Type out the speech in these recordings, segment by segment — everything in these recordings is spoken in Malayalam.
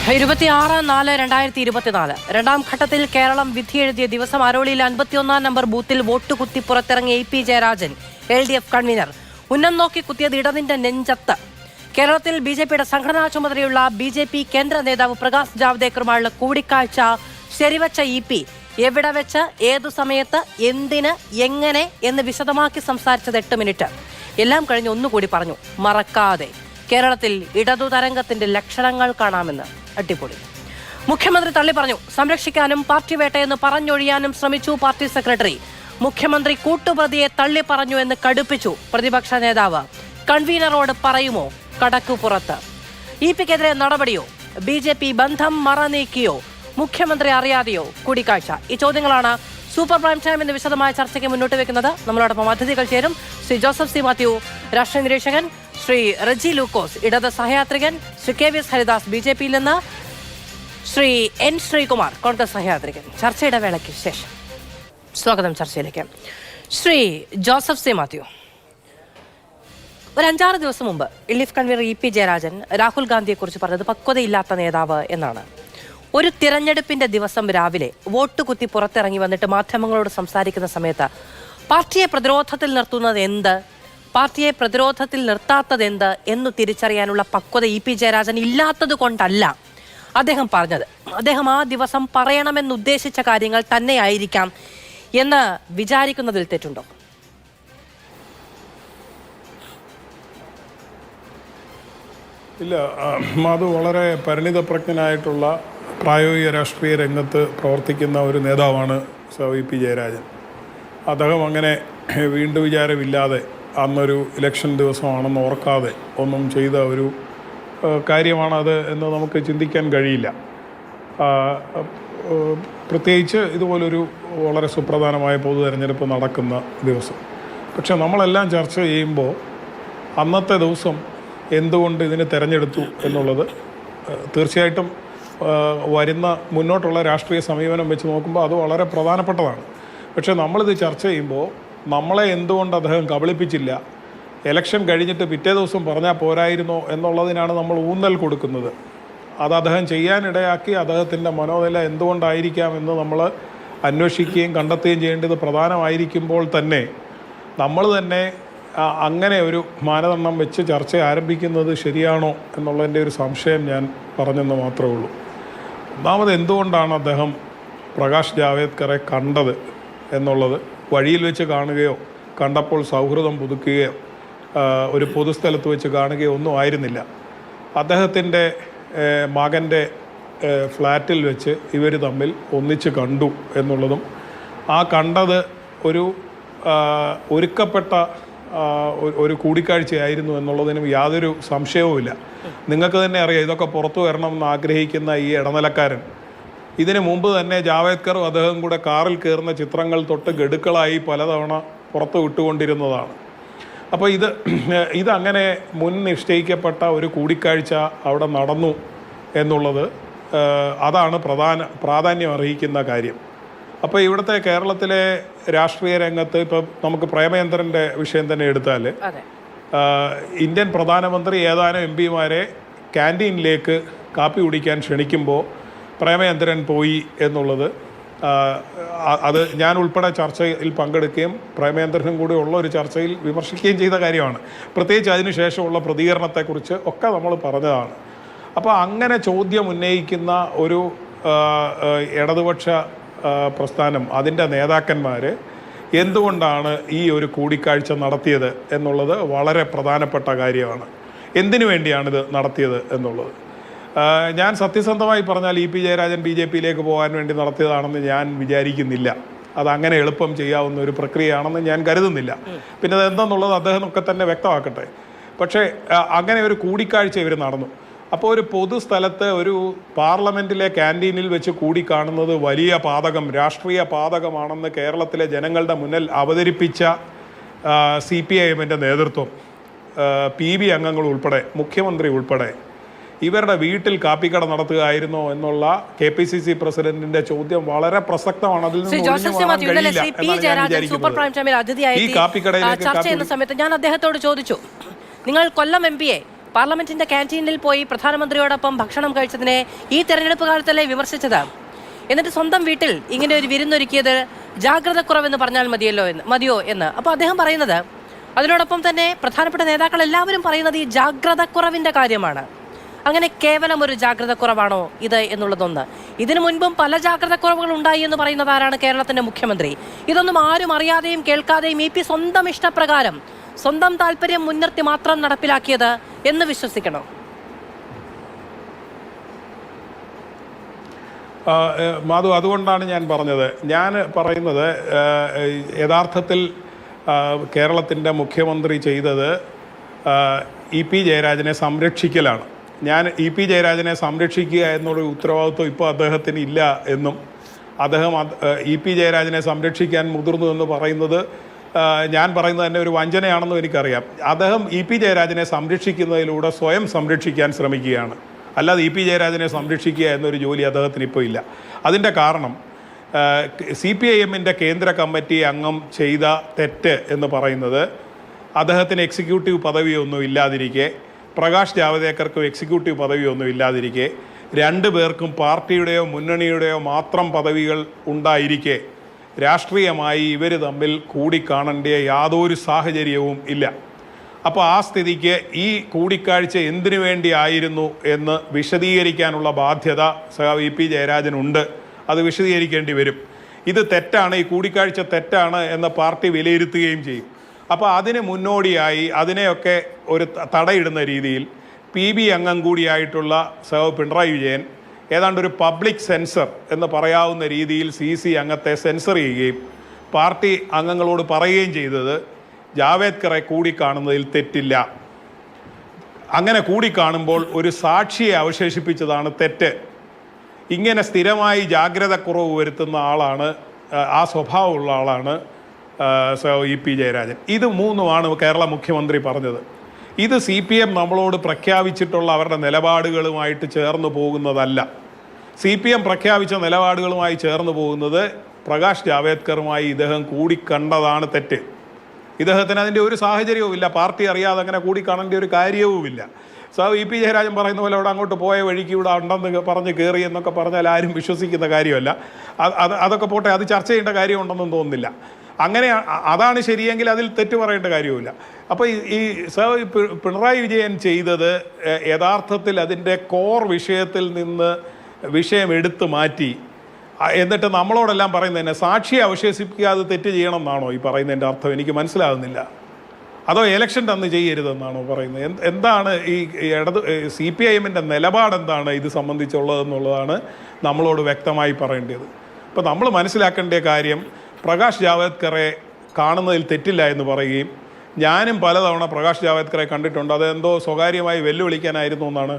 26/4/2024 രണ്ടാം ഘട്ടത്തിൽ കേരളം വിധിയെഴുതിയ ദിവസം അരോളിയിൽ 51 നമ്പർ ബൂത്തിൽ വോട്ട് കുത്തി പുറത്തിറങ്ങിയ AP ജയരാജൻ LDF കൺവീനർ ഉന്നം നോക്കി കുത്തിയത് ഇടതിന്റെ നെഞ്ചത്ത്. കേരളത്തിൽ BJPയുടെ സംഘടനാ ചുമതലയുള്ള BJP കേന്ദ്ര നേതാവ് പ്രകാശ് ജാവ്ദേക്കറുമായുള്ള കൂടിക്കാഴ്ച ശരിവച്ച EP എവിടെ വെച്ച് ഏതു സമയത്ത് എന്തിന് എങ്ങനെ എന്ന് വിശദമാക്കി സംസാരിച്ചത് 8 മിനിറ്റ്. എല്ലാം കഴിഞ്ഞ് ഒന്നുകൂടി പറഞ്ഞു, മറക്കാതെ കേരളത്തിൽ ഇടതു തരംഗത്തിന്റെ ലക്ഷണങ്ങൾ കാണാമെന്ന്. അടിപൊളി. മുഖ്യമന്ത്രി തള്ളി പറഞ്ഞു. സംരക്ഷിക്കാനും പാർട്ടി വേട്ടയെന്ന് പറഞ്ഞൊഴിയാനും ശ്രമിച്ചു പാർട്ടി സെക്രട്ടറി. മുഖ്യമന്ത്രി കൂട്ടുപ്രതിയെ തള്ളി പറഞ്ഞു എന്ന് കടുപ്പിച്ചു പ്രതിപക്ഷ നേതാവ്. കൺവീനറോട് പറയുമോ കടക്കുപുറത്ത്? EPക്കെതിരെ നടപടിയോ? BJP ബന്ധം മറനീക്കിയോ? മുഖ്യമന്ത്രി അറിയാതെയോ? കൂടിക്കാഴ്ച. ഈ ചോദ്യങ്ങളാണ് സൂപ്പർ പ്രൈം ടൈം എന്ന വിശദമായ ചർച്ചയ്ക്ക് മുന്നോട്ട് വെക്കുന്നത്. നമ്മളോടൊപ്പം അതിഥികൾ ചേരും. ശ്രീ ജോസഫ് സി മാത്യു, രാഷ്ട്രീയ നിരീക്ഷകൻ; ശ്രീ റെജി ലൂക്കോസ്, ഇടത് സഹയാത്രികൻ; ശ്രീ KVS ഹരിദാസ്, BJPയിൽ നിന്ന്; ശ്രീ N ശ്രീകുമാർ, കോൺഗ്രസ് സഹയാത്രികൻ. ചർച്ചയുടെ വേളയ്ക്ക് ശേഷം സ്വാഗതം ചർച്ചയിലേക്ക്. ശ്രീ ജോസഫ് സി മാത്യു, ഒരു 5-6 ദിവസം മുമ്പ് LDF convener EP Jayarajan Rahul ഗാന്ധിയെക്കുറിച്ച് പറഞ്ഞത് പക്വതയില്ലാത്ത നേതാവ് എന്നാണ്. ഒരു തിരഞ്ഞെടുപ്പിന്റെ ദിവസം രാവിലെ വോട്ട് കുത്തി പുറത്തിറങ്ങി വന്നിട്ട് മാധ്യമങ്ങളോട് സംസാരിക്കുന്ന സമയത്ത് പാർട്ടിയെ പ്രതിരോധത്തിൽ നിർത്തുന്നത് എന്ത്, പാർട്ടിയെ പ്രതിരോധത്തിൽ നിർത്താത്തത് എന്ത് എന്ന് തിരിച്ചറിയാനുള്ള പക്വത EP ജയരാജൻ ഇല്ലാത്തത് കൊണ്ടല്ല അദ്ദേഹം പറഞ്ഞത്. അദ്ദേഹം ആ ദിവസം പറയണമെന്ന് ഉദ്ദേശിച്ച കാര്യങ്ങൾ തന്നെയായിരിക്കാം എന്ന് വിചാരിക്കുന്നതിൽ തെറ്റുണ്ടോ? ഇല്ല, അത് വളരെ പരിണിതപ്രജ്ഞനായിട്ടുള്ള പ്രായോഗിക രാഷ്ട്രീയ രംഗത്ത് പ്രവർത്തിക്കുന്ന ഒരു നേതാവാണ് EP ജയരാജൻ. അദ്ദേഹം അങ്ങനെ വീണ്ടും വിചാരമില്ലാതെ അന്നൊരു ഇലക്ഷൻ ദിവസമാണെന്ന് ഓർക്കാതെ ഒന്നും ചെയ്ത ഒരു കാര്യമാണത് എന്ന് നമുക്ക് ചിന്തിക്കാൻ കഴിയില്ല. പ്രത്യേകിച്ച് ഇതുപോലൊരു വളരെ സുപ്രധാനമായ പൊതു തെരഞ്ഞെടുപ്പ് നടക്കുന്ന ദിവസം. പക്ഷെ നമ്മളെല്ലാം ചർച്ച ചെയ്യുമ്പോൾ അന്നത്തെ ദിവസം എന്തുകൊണ്ട് ഇതിന് തിരഞ്ഞെടുത്തു എന്നുള്ളത് തീർച്ചയായിട്ടും വരുന്ന മുന്നോട്ടുള്ള രാഷ്ട്രീയ സമീപനം വെച്ച് നോക്കുമ്പോൾ അത് വളരെ പ്രധാനപ്പെട്ടതാണ്. പക്ഷേ നമ്മളിത് ചർച്ച ചെയ്യുമ്പോൾ നമ്മളെ എന്തുകൊണ്ട് അദ്ദേഹം കബളിപ്പിച്ചില്ല, എലക്ഷൻ കഴിഞ്ഞിട്ട് പിറ്റേ ദിവസം പറഞ്ഞാൽ പോരായിരുന്നോ എന്നുള്ളതിനാണ് നമ്മൾ ഊന്നൽ കൊടുക്കുന്നത്. അത് അദ്ദേഹം ചെയ്യാനിടയാക്കി അദ്ദേഹത്തിൻ്റെ മനോനില എന്തുകൊണ്ടായിരിക്കാമെന്ന് നമ്മൾ അന്വേഷിക്കുകയും കണ്ടെത്തുകയും ചെയ്യേണ്ടത് പ്രധാനമായിരിക്കുമ്പോൾ തന്നെ നമ്മൾ തന്നെ അങ്ങനെ ഒരു മാനദണ്ഡം വെച്ച് ചർച്ച ആരംഭിക്കുന്നത് ശരിയാണോ എന്നുള്ളതിൻ്റെ ഒരു സംശയം ഞാൻ പറഞ്ഞെന്ന് മാത്രമേ ഉള്ളൂ. ഒന്നാമത്, എന്തുകൊണ്ടാണ് അദ്ദേഹം പ്രകാശ് ജാവേദ്കറെ കണ്ടത് എന്നുള്ളത് വഴിയിൽ വെച്ച് കാണുകയോ കണ്ടപ്പോൾ സൗഹൃദം പുതുക്കുകയോ ഒരു പൊതുസ്ഥലത്ത് വെച്ച് കാണുകയോ ഒന്നും ആയിരുന്നില്ല. അദ്ദേഹത്തിൻ്റെ മകൻ്റെ ഫ്ലാറ്റിൽ വെച്ച് ഇവർ തമ്മിൽ ഒന്നിച്ച് കണ്ടു എന്നുള്ളതും ആ കണ്ടത് ഒരു ഒരുക്കപ്പെട്ട ഒരു കൂടിക്കാഴ്ചയായിരുന്നു എന്നുള്ളതിനും യാതൊരു സംശയവുമില്ല. നിങ്ങൾക്ക് തന്നെ അറിയാം, ഇതൊക്കെ പുറത്തു വരണമെന്ന് ആഗ്രഹിക്കുന്ന ഈ ഇടനിലക്കാരൻ ഇതിനു മുമ്പ് തന്നെ ജാവേദ്കറും അദ്ദേഹം കൂടെ കാറിൽ കയറുന്ന ചിത്രങ്ങൾ തൊട്ട് ഗഡുക്കളായി പലതവണ പുറത്തു വിട്ടുകൊണ്ടിരുന്നതാണ്. അപ്പോൾ ഇതങ്ങനെ മുൻ നിശ്ചയിക്കപ്പെട്ട ഒരു കൂടിക്കാഴ്ച അവിടെ നടന്നു എന്നുള്ളത് അതാണ് പ്രാധാന്യം അർഹിക്കുന്ന കാര്യം. അപ്പോൾ ഇവിടുത്തെ കേരളത്തിലെ രാഷ്ട്രീയ രംഗത്ത് ഇപ്പോൾ നമുക്ക് പ്രേമചന്ദ്രൻ്റെ വിഷയം തന്നെ എടുത്താൽ, ഇന്ത്യൻ പ്രധാനമന്ത്രി ഏതാനും MPമാരെ ക്യാൻറ്റീനിലേക്ക് കാപ്പി കുടിക്കാൻ ക്ഷണിക്കുമ്പോൾ പ്രേമചന്ദ്രൻ പോയി എന്നുള്ളത്, അത് ഞാൻ ഉൾപ്പെടെ ചർച്ചയിൽ പങ്കെടുക്കുകയും പ്രേമചന്ദ്രനും കൂടി ഉള്ള ഒരു ചർച്ചയിൽ വിമർശിക്കുകയും ചെയ്ത കാര്യമാണ്. പ്രത്യേകിച്ച് അതിനുശേഷമുള്ള പ്രതികരണത്തെക്കുറിച്ച് ഒക്കെ നമ്മൾ പറഞ്ഞതാണ്. അപ്പോൾ അങ്ങനെ ചോദ്യം ഉന്നയിക്കുന്ന ഒരു ഇടതുപക്ഷ പ്രസ്ഥാനം, അതിൻ്റെ നേതാക്കന്മാർ എന്തുകൊണ്ടാണ് ഈ ഒരു കൂടിക്കാഴ്ച നടത്തിയത് എന്നുള്ളത് വളരെ പ്രധാനപ്പെട്ട കാര്യമാണ്. എന്തിനു വേണ്ടിയാണിത് നടത്തിയത് എന്നുള്ളത് ഞാൻ സത്യസന്ധമായി പറഞ്ഞാൽ EP ജയരാജൻ BJPയിലേക്ക് പോകാൻ വേണ്ടി നടത്തിയതാണെന്ന് ഞാൻ വിചാരിക്കുന്നില്ല. അതങ്ങനെ എളുപ്പം ചെയ്യാവുന്ന ഒരു പ്രക്രിയയാണെന്ന് ഞാൻ കരുതുന്നില്ല. പിന്നെ അത് എന്താണെന്നുള്ളത് അദ്ദേഹമൊക്കെ തന്നെ വ്യക്തമാക്കട്ടെ. പക്ഷേ അങ്ങനെ ഒരു കൂടിക്കാഴ്ച ഇവർ നടന്നു. അപ്പോൾ ഒരു പൊതുസ്ഥലത്ത് ഒരു പാർലമെൻറ്റിലെ ക്യാൻറ്റീനിൽ വെച്ച് കൂടിക്കാണുന്നത് വലിയ പാതകം, രാഷ്ട്രീയ പാതകമാണെന്ന് കേരളത്തിലെ ജനങ്ങളുടെ മുന്നിൽ അവതരിപ്പിച്ച CPIMൻ്റെ നേതൃത്വം, PB അംഗങ്ങൾ ഉൾപ്പെടെ, മുഖ്യമന്ത്രി ഉൾപ്പെടെ ഇവരുടെ വീട്ടിൽ കാപ്പിക്കട നടത്തുകയായിരുന്നോ എന്നുള്ള KPCC പ്രസിഡന്റിന്റെ ചോദ്യം വളരെ പ്രസക്തമാണ്. അതിൽ നിന്ന് ഞാൻ അദ്ദേഹത്തോട് ചോദിച്ചു, നിങ്ങൾ കൊല്ലം MPയെ പാർലമെന്റിന്റെ ക്യാൻറ്റീനിൽ പോയി പ്രധാനമന്ത്രിയോടൊപ്പം ഭക്ഷണം കഴിച്ചതിനെ ഈ തെരഞ്ഞെടുപ്പ് കാലത്തല്ലേ വിമർശിച്ചത്? എന്നിട്ട് സ്വന്തം വീട്ടിൽ ഇങ്ങനെ ഒരു വിരുന്നൊരുക്കിയത് ജാഗ്രതക്കുറവെന്ന് പറഞ്ഞാൽ മതിയോ എന്ന്. അപ്പോൾ അദ്ദേഹം പറയുന്നത്, അതിനോടൊപ്പം തന്നെ പ്രധാനപ്പെട്ട നേതാക്കൾ എല്ലാവരും പറയുന്നത് ഈ ജാഗ്രതക്കുറവിന്റെ കാര്യമാണ്. അങ്ങനെ കേവലം ഒരു ജാഗ്രതക്കുറവാണോ ഇത് എന്നുള്ളതൊന്ന്. ഇതിനു മുൻപും പല ജാഗ്രതക്കുറവുകൾ ഉണ്ടായി എന്ന് പറയുന്നത് ആരാണ്? കേരളത്തിന്റെ മുഖ്യമന്ത്രി. ഇതൊന്നും ആരും അറിയാതെയും കേൾക്കാതെയും EP സ്വന്തം ഇഷ്ടപ്രകാരം സ്വന്തം താല്പര്യം മുൻനിർത്തി മാത്രം നടപ്പിലാക്കിയത് എന്ന് വിശ്വസിക്കണോ? മാധു, അതുകൊണ്ടാണ് ഞാൻ പറഞ്ഞത്. ഞാൻ പറയുന്നത് യഥാർത്ഥത്തിൽ കേരളത്തിൻ്റെ മുഖ്യമന്ത്രി ചെയ്തത് EP ജയരാജനെ സംരക്ഷിക്കലാണ്. ഞാൻ EP ജയരാജനെ സംരക്ഷിക്കുക എന്നുള്ള ഉത്തരവാദിത്വം ഇപ്പോൾ അദ്ദേഹത്തിന് ഇല്ല എന്നും അദ്ദേഹം EP ജയരാജനെ സംരക്ഷിക്കാൻ മുതിർന്നു എന്ന് പറയുന്നത് ഞാൻ പറയുന്നത് തന്നെ ഒരു വഞ്ചനയാണെന്നും എനിക്കറിയാം. അദ്ദേഹം EP ജയരാജനെ സംരക്ഷിക്കുന്നതിലൂടെ സ്വയം സംരക്ഷിക്കാൻ ശ്രമിക്കുകയാണ്. അല്ലാതെ EP ജയരാജനെ സംരക്ഷിക്കുക എന്നൊരു ജോലി അദ്ദേഹത്തിന് ഇപ്പോൾ ഇല്ല. അതിൻ്റെ കാരണം CPIMൻ്റെ കേന്ദ്ര കമ്മിറ്റി അംഗം ചെയ്ത തെറ്റ് എന്ന് പറയുന്നത് അദ്ദേഹത്തിന് എക്സിക്യൂട്ടീവ് പദവിയൊന്നും ഇല്ലാതിരിക്കെ, പ്രകാശ് ജാവദേക്കർക്കും എക്സിക്യൂട്ടീവ് പദവിയൊന്നും ഇല്ലാതിരിക്കെ, രണ്ടു പേർക്കും പാർട്ടിയുടെയോ മുന്നണിയുടെയോ മാത്രം പദവികൾ ഉണ്ടായിരിക്കെ രാഷ്ട്രീയമായി ഇവർ തമ്മിൽ കൂടിക്കാണേണ്ട യാതൊരു സാഹചര്യവും ഇല്ല. അപ്പോൾ ആ സ്ഥിതിക്ക് ഈ കൂടിക്കാഴ്ച എന്തിനു വേണ്ടിയായിരുന്നു എന്ന് വിശദീകരിക്കാനുള്ള ബാധ്യത EP ജയരാജനുണ്ട്. അത് വിശദീകരിക്കേണ്ടി വരും. ഇത് തെറ്റാണ്, ഈ കൂടിക്കാഴ്ച തെറ്റാണ് എന്ന് പാർട്ടി വിലയിരുത്തുകയും ചെയ്യും. അപ്പോൾ അതിന് മുന്നോടിയായി അതിനെയൊക്കെ ഒരു തടയിടുന്ന രീതിയിൽ PB അംഗം കൂടിയായിട്ടുള്ള പിണറായി വിജയൻ ഏതാണ്ട് ഒരു പബ്ലിക് സെൻസർ എന്ന് പറയാവുന്ന രീതിയിൽ CC അംഗത്തെ സെൻസർ ചെയ്യുകയും പാർട്ടി അംഗങ്ങളോട് പറയുകയും ചെയ്തത് ജാവേദ്കറെ കൂടിക്കാണുന്നതിൽ തെറ്റില്ല. അങ്ങനെ കൂടിക്കാണുമ്പോൾ ഒരു സാക്ഷിയെ അവശേഷിപ്പിച്ചതാണ് തെറ്റ്. ഇങ്ങനെ സ്ഥിരമായി ജാഗ്രതക്കുറവ് വരുത്തുന്ന ആളാണ്, ആ സ്വഭാവമുള്ള ആളാണ് EP ജയരാജൻ. ഇത് മൂന്നുമാണ് കേരള മുഖ്യമന്ത്രി പറഞ്ഞത്. ഇത് CPM നമ്മളോട് പ്രഖ്യാപിച്ചിട്ടുള്ള അവരുടെ നിലപാടുകളുമായിട്ട് ചേർന്ന് പോകുന്നതല്ല. CPM പ്രഖ്യാപിച്ച നിലപാടുകളുമായി ചേർന്ന് പോകുന്നത് പ്രകാശ് ജാവേദ്കറുമായി ഇദ്ദേഹം കൂടിക്കണ്ടതാണ് തെറ്റ്. ഇദ്ദേഹത്തിന് അതിൻ്റെ ഒരു സാഹചര്യവുമില്ല. പാർട്ടി അറിയാതെ അങ്ങനെ കൂടിക്കാണേണ്ട ഒരു കാര്യവുമില്ല. EP ജയരാജൻ പറയുന്ന പോലെ അവിടെ അങ്ങോട്ട് പോയ വഴിക്ക് ഇവിടെ ഉണ്ടെന്ന് പറഞ്ഞ് കയറി എന്നൊക്കെ പറഞ്ഞാൽ ആരും വിശ്വസിക്കുന്ന കാര്യമല്ല. അതൊക്കെ പോട്ടെ, അത് ചർച്ച ചെയ്യേണ്ട കാര്യമുണ്ടെന്നും തോന്നുന്നില്ല. അങ്ങനെ അതാണ് ശരിയെങ്കിൽ അതിൽ തെറ്റ് പറയേണ്ട കാര്യവുമില്ല. അപ്പോൾ ഈ പിണറായി വിജയൻ ചെയ്തത് യഥാർത്ഥത്തിൽ അതിൻ്റെ കോർ വിഷയത്തിൽ നിന്ന് വിഷയം എടുത്തു മാറ്റി എന്നിട്ട് നമ്മളോടെല്ലാം പറയുന്നതന്നെ സാക്ഷിയെ അവശേഷിപ്പിക്കാതെ തെറ്റ് ചെയ്യണം എന്നാണോ ഈ പറയുന്നതിൻ്റെ അർത്ഥം? എനിക്ക് മനസ്സിലാകുന്നില്ല. അതോ ഇലക്ഷൻ്റെ അന്ന് ചെയ്യരുതെന്നാണോ പറയുന്നത്? എന്താണ് ഈ CPIMൻ്റെ നിലപാടെന്താണ് ഇത് സംബന്ധിച്ചുള്ളതെന്നുള്ളതാണ് നമ്മളോട് വ്യക്തമായി പറയേണ്ടത്. അപ്പോൾ നമ്മൾ മനസ്സിലാക്കേണ്ട കാര്യം, പ്രകാശ് ജാവേദ്കറെ കാണുന്നതിൽ തെറ്റില്ല എന്ന് പറയുകയും, ഞാനും പലതവണ പ്രകാശ് ജാവേദ്കറെ കണ്ടിട്ടുണ്ട്, അതെന്തോ സ്വകാര്യമായി വെല്ലുവിളിക്കാനായിരുന്നു എന്നാണ്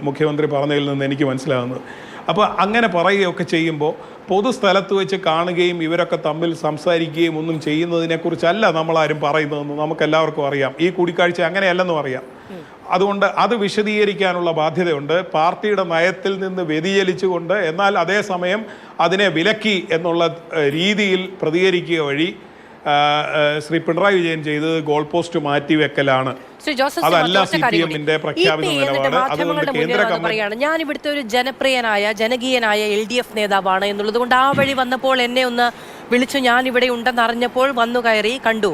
മുഖ്യമന്ത്രി പറഞ്ഞതിൽ നിന്ന് എനിക്ക് മനസ്സിലാകുന്നത്. അപ്പോൾ അങ്ങനെ പറയുകയൊക്കെ ചെയ്യുമ്പോൾ പൊതുസ്ഥലത്ത് വെച്ച് കാണുകയും ഇവരൊക്കെ തമ്മിൽ സംസാരിക്കുകയും ഒന്നും ചെയ്യുന്നതിനെക്കുറിച്ചല്ല നമ്മളാരും പറയുന്നതെന്ന് നമുക്കെല്ലാവർക്കും അറിയാം. ഈ കൂടിക്കാഴ്ച അങ്ങനെയല്ലെന്നും അറിയാം. അതുകൊണ്ട് അത് വിശദീകരിക്കാനുള്ള ബാധ്യതയുണ്ട്. പാർട്ടിയുടെ നയത്തിൽ നിന്ന് വ്യതിചലിച്ചുകൊണ്ട് എന്നാൽ അതേസമയം അതിനെ വിലക്കി എന്നുള്ള രീതിയിൽ പ്രതികരിക്കുക വഴി ശ്രീ പിണറായി വിജയൻ ചെയ്തത് ഗോൾ പോസ്റ്റ് മാറ്റിവെക്കലാണ്. അതല്ല CPMന്റെ പ്രഖ്യാപിത നിലപാട്. അതുകൊണ്ട് കേന്ദ്ര കമ്മിറ്റി, ഞാൻ ഇവിടുത്തെ ഒരു ജനപ്രിയനായ ജനകീയനായ LDF നേതാവാണ് എന്നുള്ളത് കൊണ്ട് ആ വഴി വന്നപ്പോൾ എന്നെ ഒന്ന് വിളിച്ചു, ഞാൻ ഇവിടെ ഉണ്ടെന്ന് അറിഞ്ഞപ്പോൾ വന്നു കയറി കണ്ടു,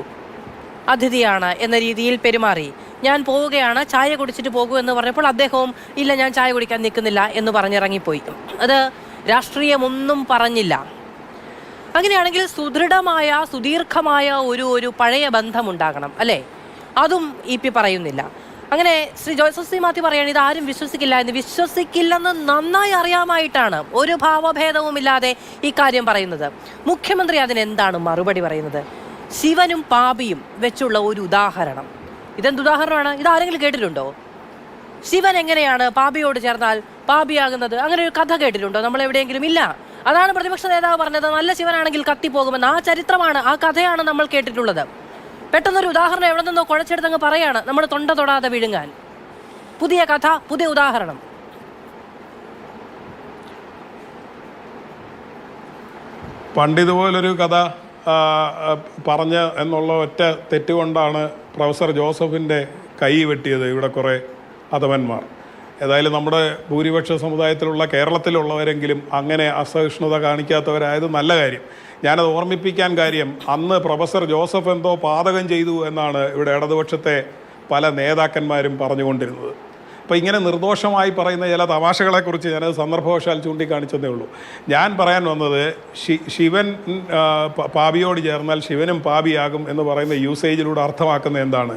അതിഥിയാണ് എന്ന രീതിയിൽ പെരുമാറി. ഞാൻ പോവുകയാണ്, ചായ കുടിച്ചിട്ട് പോകൂ എന്ന് പറഞ്ഞപ്പോൾ അദ്ദേഹവും ഇല്ല ഞാൻ ചായ കുടിക്കാൻ നിൽക്കുന്നില്ല എന്ന് പറഞ്ഞിറങ്ങിപ്പോയി. അത് രാഷ്ട്രീയമൊന്നും പറഞ്ഞില്ല. അങ്ങനെയാണെങ്കിൽ സുദൃഢമായ സുദീർഘമായ ഒരു പഴയ ബന്ധമുണ്ടാകണം അല്ലേ? അതും EP പറയുന്നില്ല. അങ്ങനെ ശ്രീ ജോസഫ് സി മാത്യു പറയാണ് ഇത് ആരും വിശ്വസിക്കില്ല എന്ന്. വിശ്വസിക്കില്ലെന്ന് നന്നായി അറിയാമായിട്ടാണ് ഒരു ഭാവഭേദവുമില്ലാതെ ഈ കാര്യം പറയുന്നത്. മുഖ്യമന്ത്രി അതിനെന്താണ് മറുപടി പറയുന്നത്? ശിവനും പാപിയും വെച്ചുള്ള ഒരു ഉദാഹരണം. ഇതെന്തുദാഹരണമാണ്? ഇതാരെങ്കിലും കേട്ടിട്ടുണ്ടോ? ശിവൻ എങ്ങനെയാണ് പാപിയോട് ചേർന്നാൽ പാപിയാകുന്നത്? അങ്ങനെ ഒരു കഥ കേട്ടിട്ടുണ്ടോ നമ്മൾ എവിടെയെങ്കിലും? ഇല്ല. അതാണ് പ്രതിപക്ഷ നേതാവ് പറഞ്ഞത്, നല്ല ശിവനാണെങ്കിൽ കത്തിപ്പോകുമെന്ന്. ആ ചരിത്രമാണ്, ആ കഥയാണ് നമ്മൾ കേട്ടിട്ടുള്ളത്. പെട്ടെന്നൊരു ഉദാഹരണം എവിടെ നിന്നോ കുഴച്ചെടുത്തങ്ങ് പറയാണ്, നമ്മൾ തൊണ്ട തൊടാതെ വിഴുങ്ങാൻ. പുതിയ കഥ, പുതിയ ഉദാഹരണം. പണ്ടിതുപോലൊരു കഥ പറഞ്ഞ് എന്നുള്ള ഒറ്റ തെറ്റുകൊണ്ടാണ് പ്രൊഫസർ ജോസഫിൻ്റെ കൈ വെട്ടിയത് ഇവിടെ കുറേ അധമന്മാർ. ഏതായാലും നമ്മുടെ ഭൂരിപക്ഷ സമുദായത്തിലുള്ള കേരളത്തിലുള്ളവരെങ്കിലും അങ്ങനെ അസഹിഷ്ണുത കാണിക്കാത്തവരായത് നല്ല കാര്യം. ഞാനത് ഓർമ്മിപ്പിക്കാൻ കാര്യം, അന്ന് പ്രൊഫസർ ജോസഫ് എന്തോ പാതകം ചെയ്തു എന്നാണ് ഇവിടെ ഇടതുപക്ഷത്തെ പല നേതാക്കന്മാരും പറഞ്ഞുകൊണ്ടിരുന്നത്. അപ്പോൾ ഇങ്ങനെ നിർദോഷമായി പറയുന്ന ചില തമാശകളെക്കുറിച്ച് ഞാനത് സന്ദർഭവശാൽ ചൂണ്ടിക്കാണിച്ചതേ ഉള്ളൂ. ഞാൻ പറയാൻ വന്നത് ശിവൻ പാപിയോട് ചേർന്നാൽ ശിവനും പാപിയാകും എന്ന് പറയുന്ന യൂസേജിലൂടെ അർത്ഥമാക്കുന്ന എന്താണ്?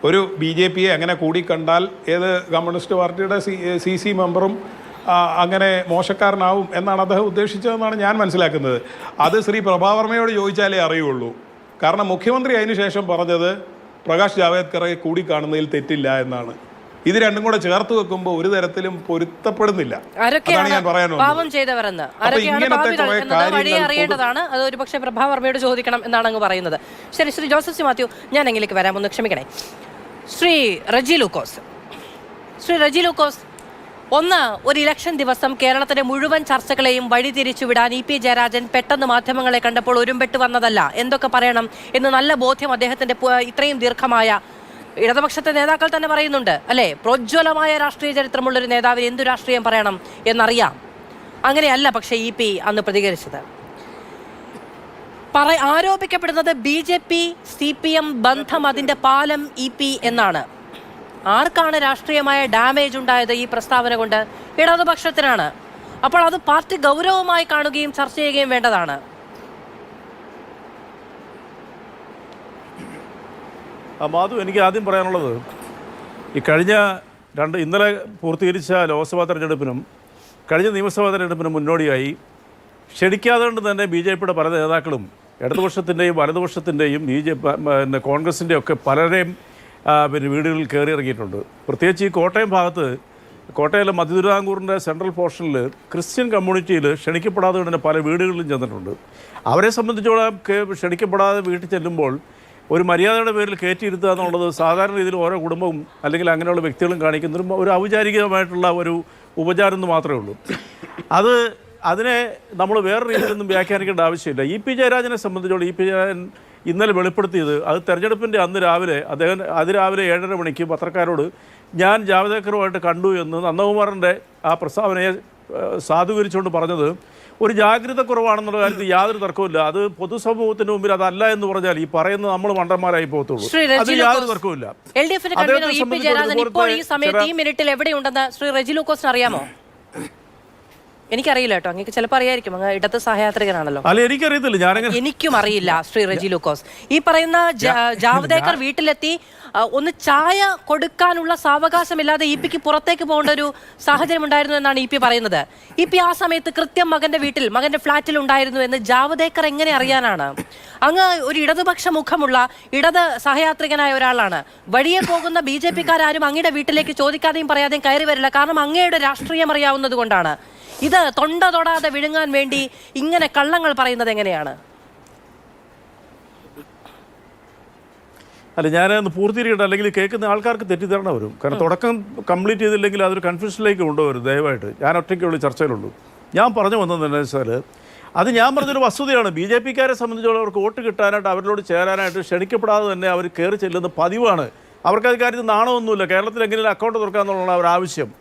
ഒരു BJP അങ്ങനെ കൂടിക്കണ്ടാൽ ഏത് കമ്മ്യൂണിസ്റ്റ് പാർട്ടിയുടെ CC മെമ്പറും അങ്ങനെ മോശക്കാരനാവും എന്നാണ് അദ്ദേഹം ഉദ്ദേശിച്ചതെന്നാണ് ഞാൻ മനസ്സിലാക്കുന്നത്. അത് ശ്രീ പ്രഭാവർമ്മയോട് ചോദിച്ചാലേ അറിയുള്ളൂ. കാരണം മുഖ്യമന്ത്രി അതിന് ശേഷം പറഞ്ഞത് പ്രകാശ് ജാവേദ്കറെ കൂടിക്കാണുന്നതിൽ തെറ്റില്ല എന്നാണ്. ഇത് രണ്ടും കൂടെ ചേർത്ത് വെക്കുമ്പോൾ ഒരു തരത്തിലും പൊരുത്തപ്പെടുന്നില്ല. അതാണ് ഞാൻ പറയാനുള്ളത്. അറിയേണ്ടതാണ് അത് ഒരു പക്ഷേ പ്രഭാവർമ്മയോട് ചോദിക്കണം എന്നാണ് അങ്ങ് പറയുന്നത്. ശരി, ശ്രീ ജോസഫ് സി മാത്യു, ഞാൻ എങ്കിലേക്ക് വരാം, ഒന്ന് ക്ഷമിക്കണേ. ശ്രീ റജി ലൂക്കോസ്, ഒരു ഇലക്ഷൻ ദിവസം കേരളത്തിലെ മുഴുവൻ ചർച്ചകളെയും വഴിതിരിച്ചുവിടാൻ EP ജയരാജൻ പെട്ടെന്ന് മാധ്യമങ്ങളെ കണ്ടപ്പോൾ ഒരുമ്പെട്ട് വന്നതല്ല. എന്തൊക്കെ പറയണം എന്ന് നല്ല ബോധ്യം അദ്ദേഹത്തിന്റെ ഇത്രയും ദീർഘമായ ഇടതുപക്ഷത്തെ നേതാക്കൾ തന്നെ പറയുന്നുണ്ട് അല്ലേ? പ്രോജ്വലമായ രാഷ്ട്രീയ ചരിത്രമുള്ളൊരു നേതാവിന് എന്തു രാഷ്ട്രീയം പറയണം എന്നറിയാം. അങ്ങനെയല്ല പക്ഷേ EP അന്ന് പ്രതികരിച്ചത്. ആരോപിക്കപ്പെടുന്നത് BJP CPM ബന്ധം അതിന്റെ പാലം EP എന്നാണ്. ആർക്കാണ് രാഷ്ട്രീയമായ ഡാമേജ് ഉണ്ടായത് ഈ പ്രസ്താവന കൊണ്ട്? ഇടതുപക്ഷത്തിനാണ്. അപ്പോൾ അത് പാർട്ടി ഗൗരവമായി കാണുകയും ചർച്ച ചെയ്യുകയും വേണ്ടതാണ്. മാധു, എനിക്ക് ആദ്യം പറയാനുള്ളത്, ഈ ഇന്നലെ പൂർത്തീകരിച്ച ലോക്സഭാ തെരഞ്ഞെടുപ്പിനും കഴിഞ്ഞ നിയമസഭാ തെരഞ്ഞെടുപ്പിനും മുന്നോടിയായി ക്ഷണിക്കാതെ കൊണ്ട് തന്നെ BJPയുടെ പല നേതാക്കളും ഇടതുപക്ഷത്തിൻ്റെയും വലതുപക്ഷത്തിൻ്റെയും കോൺഗ്രസിൻ്റെയും ഒക്കെ പലരെയും വീടുകളിൽ കയറിയിറങ്ങിയിട്ടുണ്ട്. പ്രത്യേകിച്ച് ഈ കോട്ടയം ഭാഗത്ത്, കോട്ടയിലെ മധ്യതിരുവിതാംകൂറിൻ്റെ സെൻട്രൽ പോർഷനിൽ ക്രിസ്ത്യൻ കമ്മ്യൂണിറ്റിയിൽ ക്ഷണിക്കപ്പെടാതെ കൊണ്ട് തന്നെ പല വീടുകളിലും ചെന്നിട്ടുണ്ട്. അവരെ സംബന്ധിച്ചോളം ക്ഷണിക്കപ്പെടാതെ വീട്ടിൽ ചെല്ലുമ്പോൾ ഒരു മര്യാദയുടെ പേരിൽ കയറ്റിയിരുത്തുക എന്നുള്ളത് സാധാരണ രീതിയിൽ ഓരോ കുടുംബവും അല്ലെങ്കിൽ അങ്ങനെയുള്ള വ്യക്തികളും കാണിക്കുന്നതും ഒരു ഔപചാരികമായിട്ടുള്ള ഒരു ഉപചാരം എന്ന് മാത്രമേ ഉള്ളൂ. അതിനെ നമ്മൾ വേറെ രീതിയിലൊന്നും വ്യാഖ്യാനിക്കേണ്ട ആവശ്യമില്ല. EP ജയരാജനെ സംബന്ധിച്ചോളം EP ജയരാജൻ ഇന്നലെ വെളിപ്പെടുത്തിയത്, അത് തെരഞ്ഞെടുപ്പിൻ്റെ അന്ന് രാവിലെ അതിരാവിലെ 7:30 മണിക്ക് പത്രക്കാരോട് ഞാൻ ജാവദേക്കറുമായിട്ട് കണ്ടു എന്ന് നന്ദകുമാറിൻ്റെ ആ പ്രസ്താവനയെ സാധൂകരിച്ചുകൊണ്ട് പറഞ്ഞത് ഒരു ജാഗ്രത കുറവാണെന്നുള്ള കാര്യത്തിൽ യാതൊരു തർക്കവുമില്ല. അത് പൊതുസമൂഹത്തിന് മുമ്പിൽ അതല്ല എന്ന് പറഞ്ഞാൽ ഈ പറയുന്നത് നമ്മൾ മണ്ടന്മാരായി പോകത്തുള്ളൂ. അത് യാതൊരു തർക്കവുമില്ല. ഈ മിനിറ്റിൽ എവിടെയുണ്ടെന്ന് ശ്രീ റജി ലൂക്കോസിന് അറിയാമോ? എനിക്കറിയില്ല കേട്ടോ, അങ്ങേക്ക് ചിലപ്പോൾ അറിയായിരിക്കും, അങ്ങ് ഇടത്ത് സഹയാത്രികനാണല്ലോ. അല്ല, എനിക്കറിയത്തില്ല, എനിക്കും അറിയില്ല ശ്രീ റജി ലൂക്കോസ്. ഈ പറയുന്ന ജാവദേക്കർ വീട്ടിലെത്തി ഒന്ന് ചായ കൊടുക്കാനുള്ള സാവകാശമില്ലാതെ EP പുറത്തേക്ക് പോകേണ്ട ഒരു സാഹചര്യം ഉണ്ടായിരുന്നു എന്നാണ് EP പറയുന്നത്. EP ആ സമയത്ത് കൃത്യം മകന്റെ ഫ്ളാറ്റിൽ ഉണ്ടായിരുന്നു എന്ന് ജാവദേക്കർ എങ്ങനെ അറിയാനാണ്? അങ്ങ് ഒരു ഇടതുപക്ഷ മുഖമുള്ള ഇടത് സഹയാത്രികനായ ഒരാളാണ്. വഴിയെ പോകുന്ന BJPക്കാരും അങ്ങയുടെ വീട്ടിലേക്ക് ചോദിക്കാതെയും പറയാതെയും കയറി വരില്ല. കാരണം അങ്ങയുടെ രാഷ്ട്രീയം അറിയാവുന്നത് കൊണ്ടാണ്. ഇത് തൊണ്ട തൊടാതെ വിഴുങ്ങാൻ വേണ്ടി ഇങ്ങനെ കള്ളങ്ങൾ പറയുന്നത് എങ്ങനെയാണ്? അല്ല, ഞാനൊന്ന് പൂർത്തീകരിക്കട്ടെ, അല്ലെങ്കിൽ കേൾക്കുന്ന ആൾക്കാർക്ക് തെറ്റിദ്ധാരണ വരും. കാരണം തുടക്കം കംപ്ലീറ്റ് ചെയ്തില്ലെങ്കിൽ അതൊരു കൺഫ്യൂഷനിലേക്ക് കൊണ്ടുവരും. ദയവായിട്ട് ഞാൻ ഒറ്റയ്ക്കുള്ള ചർച്ചയിലുള്ളൂ. ഞാൻ പറഞ്ഞു വന്നതെന്ന് വെച്ചാൽ, അത് ഞാൻ പറഞ്ഞൊരു വസ്തുതയാണ്. BJPക്കാരെ സംബന്ധിച്ചോളം അവർക്ക് വോട്ട് കിട്ടാനായിട്ട് അവരോട് ചേരാനായിട്ട് ക്ഷണിക്കപ്പെടാതെ തന്നെ അവർ കയറി ചെല്ലുന്ന പതിവാണ്. അവർക്ക് അത് കാര്യത്തിൽ നാണമൊന്നുമില്ല. കേരളത്തിൽ എങ്ങനെയും അക്കൗണ്ട് തുറക്കാമെന്നുള്ള അവർ ആവശ്യം.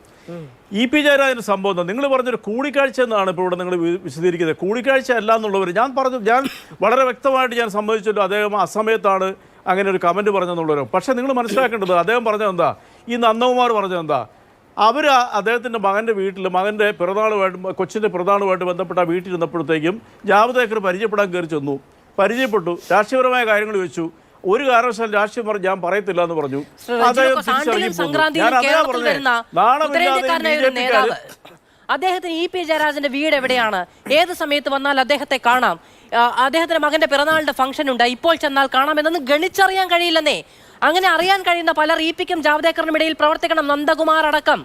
EP ജയരാജൻ്റെ സംഭവം നിങ്ങൾ പറഞ്ഞൊരു കൂടിക്കാഴ്ച എന്നാണ് ഇപ്പോൾ ഇവിടെ നിങ്ങൾ വിശദീകരിക്കുന്നത്. കൂടിക്കാഴ്ച അല്ല എന്നുള്ളവർ ഞാൻ വളരെ വ്യക്തമായിട്ട് ഞാൻ സമ്മതിച്ചല്ലോ, അദ്ദേഹം അസമയത്താണ് അങ്ങനെ ഒരു കമൻറ്റ് പറഞ്ഞെന്നുള്ളവരോ. പക്ഷേ നിങ്ങൾ മനസ്സിലാക്കേണ്ടത്, അദ്ദേഹം പറഞ്ഞത് എന്താ, ഈ നന്ദകുമാർ പറഞ്ഞത് എന്താ, അവർ അദ്ദേഹത്തിൻ്റെ മകൻ്റെ വീട്ടിൽ മകൻ്റെ കൊച്ചിൻ്റെ പിറന്നാളുമായിട്ട് ബന്ധപ്പെട്ട വീട്ടിലിരുന്നപ്പോഴത്തേക്കും ജാവദേക്കർ പരിചയപ്പെടാൻ കയറി ചെന്നു. പരിചയപ്പെട്ടു, രാഷ്ട്രീയപരമായ കാര്യങ്ങൾ വെച്ചു. ഒരു കാരണവശാലും രാഷ്ട്രീയം പറഞ്ഞ് ഞാൻ പറയത്തില്ല എന്ന് പറഞ്ഞു. അദ്ദേഹത്തിന് EP ജയരാജന്റെ വീട് എവിടെയാണ്? ഏത് സമയത്ത് വന്നാൽ അദ്ദേഹത്തെ കാണാം? അദ്ദേഹത്തിന്റെ മകന്റെ പിറന്നാളിന്റെ ഫംഗ്ഷൻ ഉണ്ട്, ഇപ്പോൾ ചെന്നാൽ കാണാം എന്നൊന്നും ഗണിച്ചറിയാൻ കഴിയില്ലെന്നേ. അങ്ങനെ അറിയാൻ കഴിയുന്ന പലർ EP-ക്കും ജാവദേക്കറിനും ഇടയിൽ പ്രവർത്തിക്കണം. നന്ദകുമാർ അടക്കം,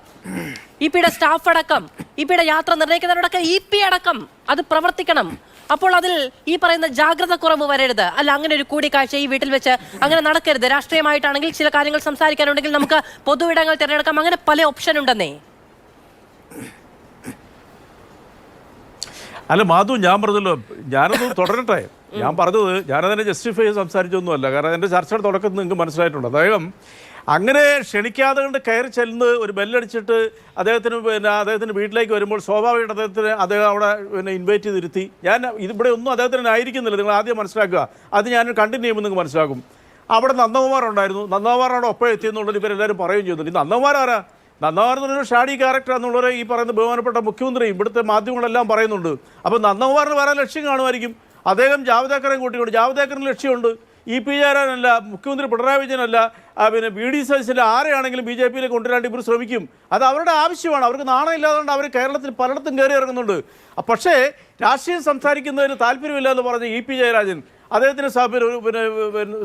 EP-യുടെ സ്റ്റാഫ് അടക്കം, EP-യുടെ യാത്ര നിർണ്ണയിക്കുന്നവരടക്കം, EP അടക്കം അത് പ്രവർത്തിക്കണം. അപ്പോൾ അതിൽ ഈ പറയുന്ന ജാഗ്രത കുറവ് വരരുത്. അല്ല, അങ്ങനെ ഒരു കൂടിക്കാഴ്ച ഈ വീട്ടിൽ വെച്ച് അങ്ങനെ നടക്കരുത്. രാഷ്ട്രീയമായിട്ടാണെങ്കിൽ ചില കാര്യങ്ങൾ സംസാരിക്കാനുണ്ടെങ്കിൽ നമുക്ക് പൊതുവിടങ്ങൾ തിരഞ്ഞെടുക്കാം. അങ്ങനെ പല ഓപ്ഷൻ ഉണ്ടെന്നേ. അല്ല മാധു, ഞാൻ പറഞ്ഞല്ലോ, ഞാനത് തുടരട്ടെ. ഞാൻ പറഞ്ഞത് ഞാനതിനെ ജസ്റ്റിഫൈ ചെയ്ത് സംസാരിച്ചൊന്നുമല്ല. കാരണം എൻ്റെ ചർച്ചയുടെ തുടക്കത്തിൽ നിങ്ങൾക്ക് മനസ്സിലായിട്ടുണ്ട്. അദ്ദേഹം അങ്ങനെ ക്ഷണിക്കാതെ കൊണ്ട് കയറി ചെല്ലുന്നത് ഒരു ബെല്ലടിച്ചിട്ട് അദ്ദേഹത്തിന് വീട്ടിലേക്ക് വരുമ്പോൾ സ്വാഭാവികമായിട്ട് അദ്ദേഹം അവിടെ ഇൻവൈറ്റ് ചെയ്തിരുത്തി. ഞാൻ ഇവിടെ ഒന്നും അദ്ദേഹത്തിന് ആയിരിക്കുന്നില്ല, നിങ്ങൾ ആദ്യം മനസ്സിലാക്കുക. അത് ഞാൻ കണ്ടിന്യൂ ചെയ്യുമ്പോൾ നിങ്ങൾക്ക് മനസ്സിലാക്കും. അവിടെ നന്ദകുമാർ ഉണ്ടായിരുന്നു, നന്ദകുമാറാണ് ഒപ്പം എത്തിയെന്നുള്ളത് ഇവരെല്ലാവരും പറയുകയും ചെയ്യുന്നുണ്ട്. ഈ നന്ദകുമാർ ആരാ? നന്ദകുമാർ എന്നൊരു ഷാഡി ക്യാരക്ടർ എന്നുള്ളവരെ ഈ പറയുന്ന ബഹുമാനപ്പെട്ട മുഖ്യമന്ത്രി ഇവിടുത്തെ മാധ്യമങ്ങളെല്ലാം പറയുന്നുണ്ട്. അപ്പോൾ നന്ദകുമാറിന് വേറെ ലക്ഷ്യം കാണുമായിരിക്കും. അദ്ദേഹം ജാവ്ദേക്കറെ കൂട്ടിക്കൊണ്ട്, ജാവ്ദേക്കറിന് ലക്ഷ്യമുണ്ട്. ഇ.പി. ജയരാജനല്ല, മുഖ്യമന്ത്രി പിണറായി വിജയനല്ല, പിന്നെ വി.ഡി. സതീശൻ്റെ ആരെയാണെങ്കിലും ബി.ജെ.പിയിലേക്ക് കൊണ്ടുവരാൻ ഇവർ ശ്രമിക്കും. അത് അവരുടെ ആവശ്യമാണ്. അവർക്ക് നാണം ഇല്ലാതുകൊണ്ട് അവർ കേരളത്തിൽ പലയിടത്തും കയറി ഇറങ്ങുന്നുണ്ട്. പക്ഷേ രാഷ്ട്രീയം സംസാരിക്കുന്നതിന് താല്പര്യമില്ല എന്ന് പറഞ്ഞ ഇ.പി. ജയരാജൻ അദ്ദേഹത്തിന് പിന്നെ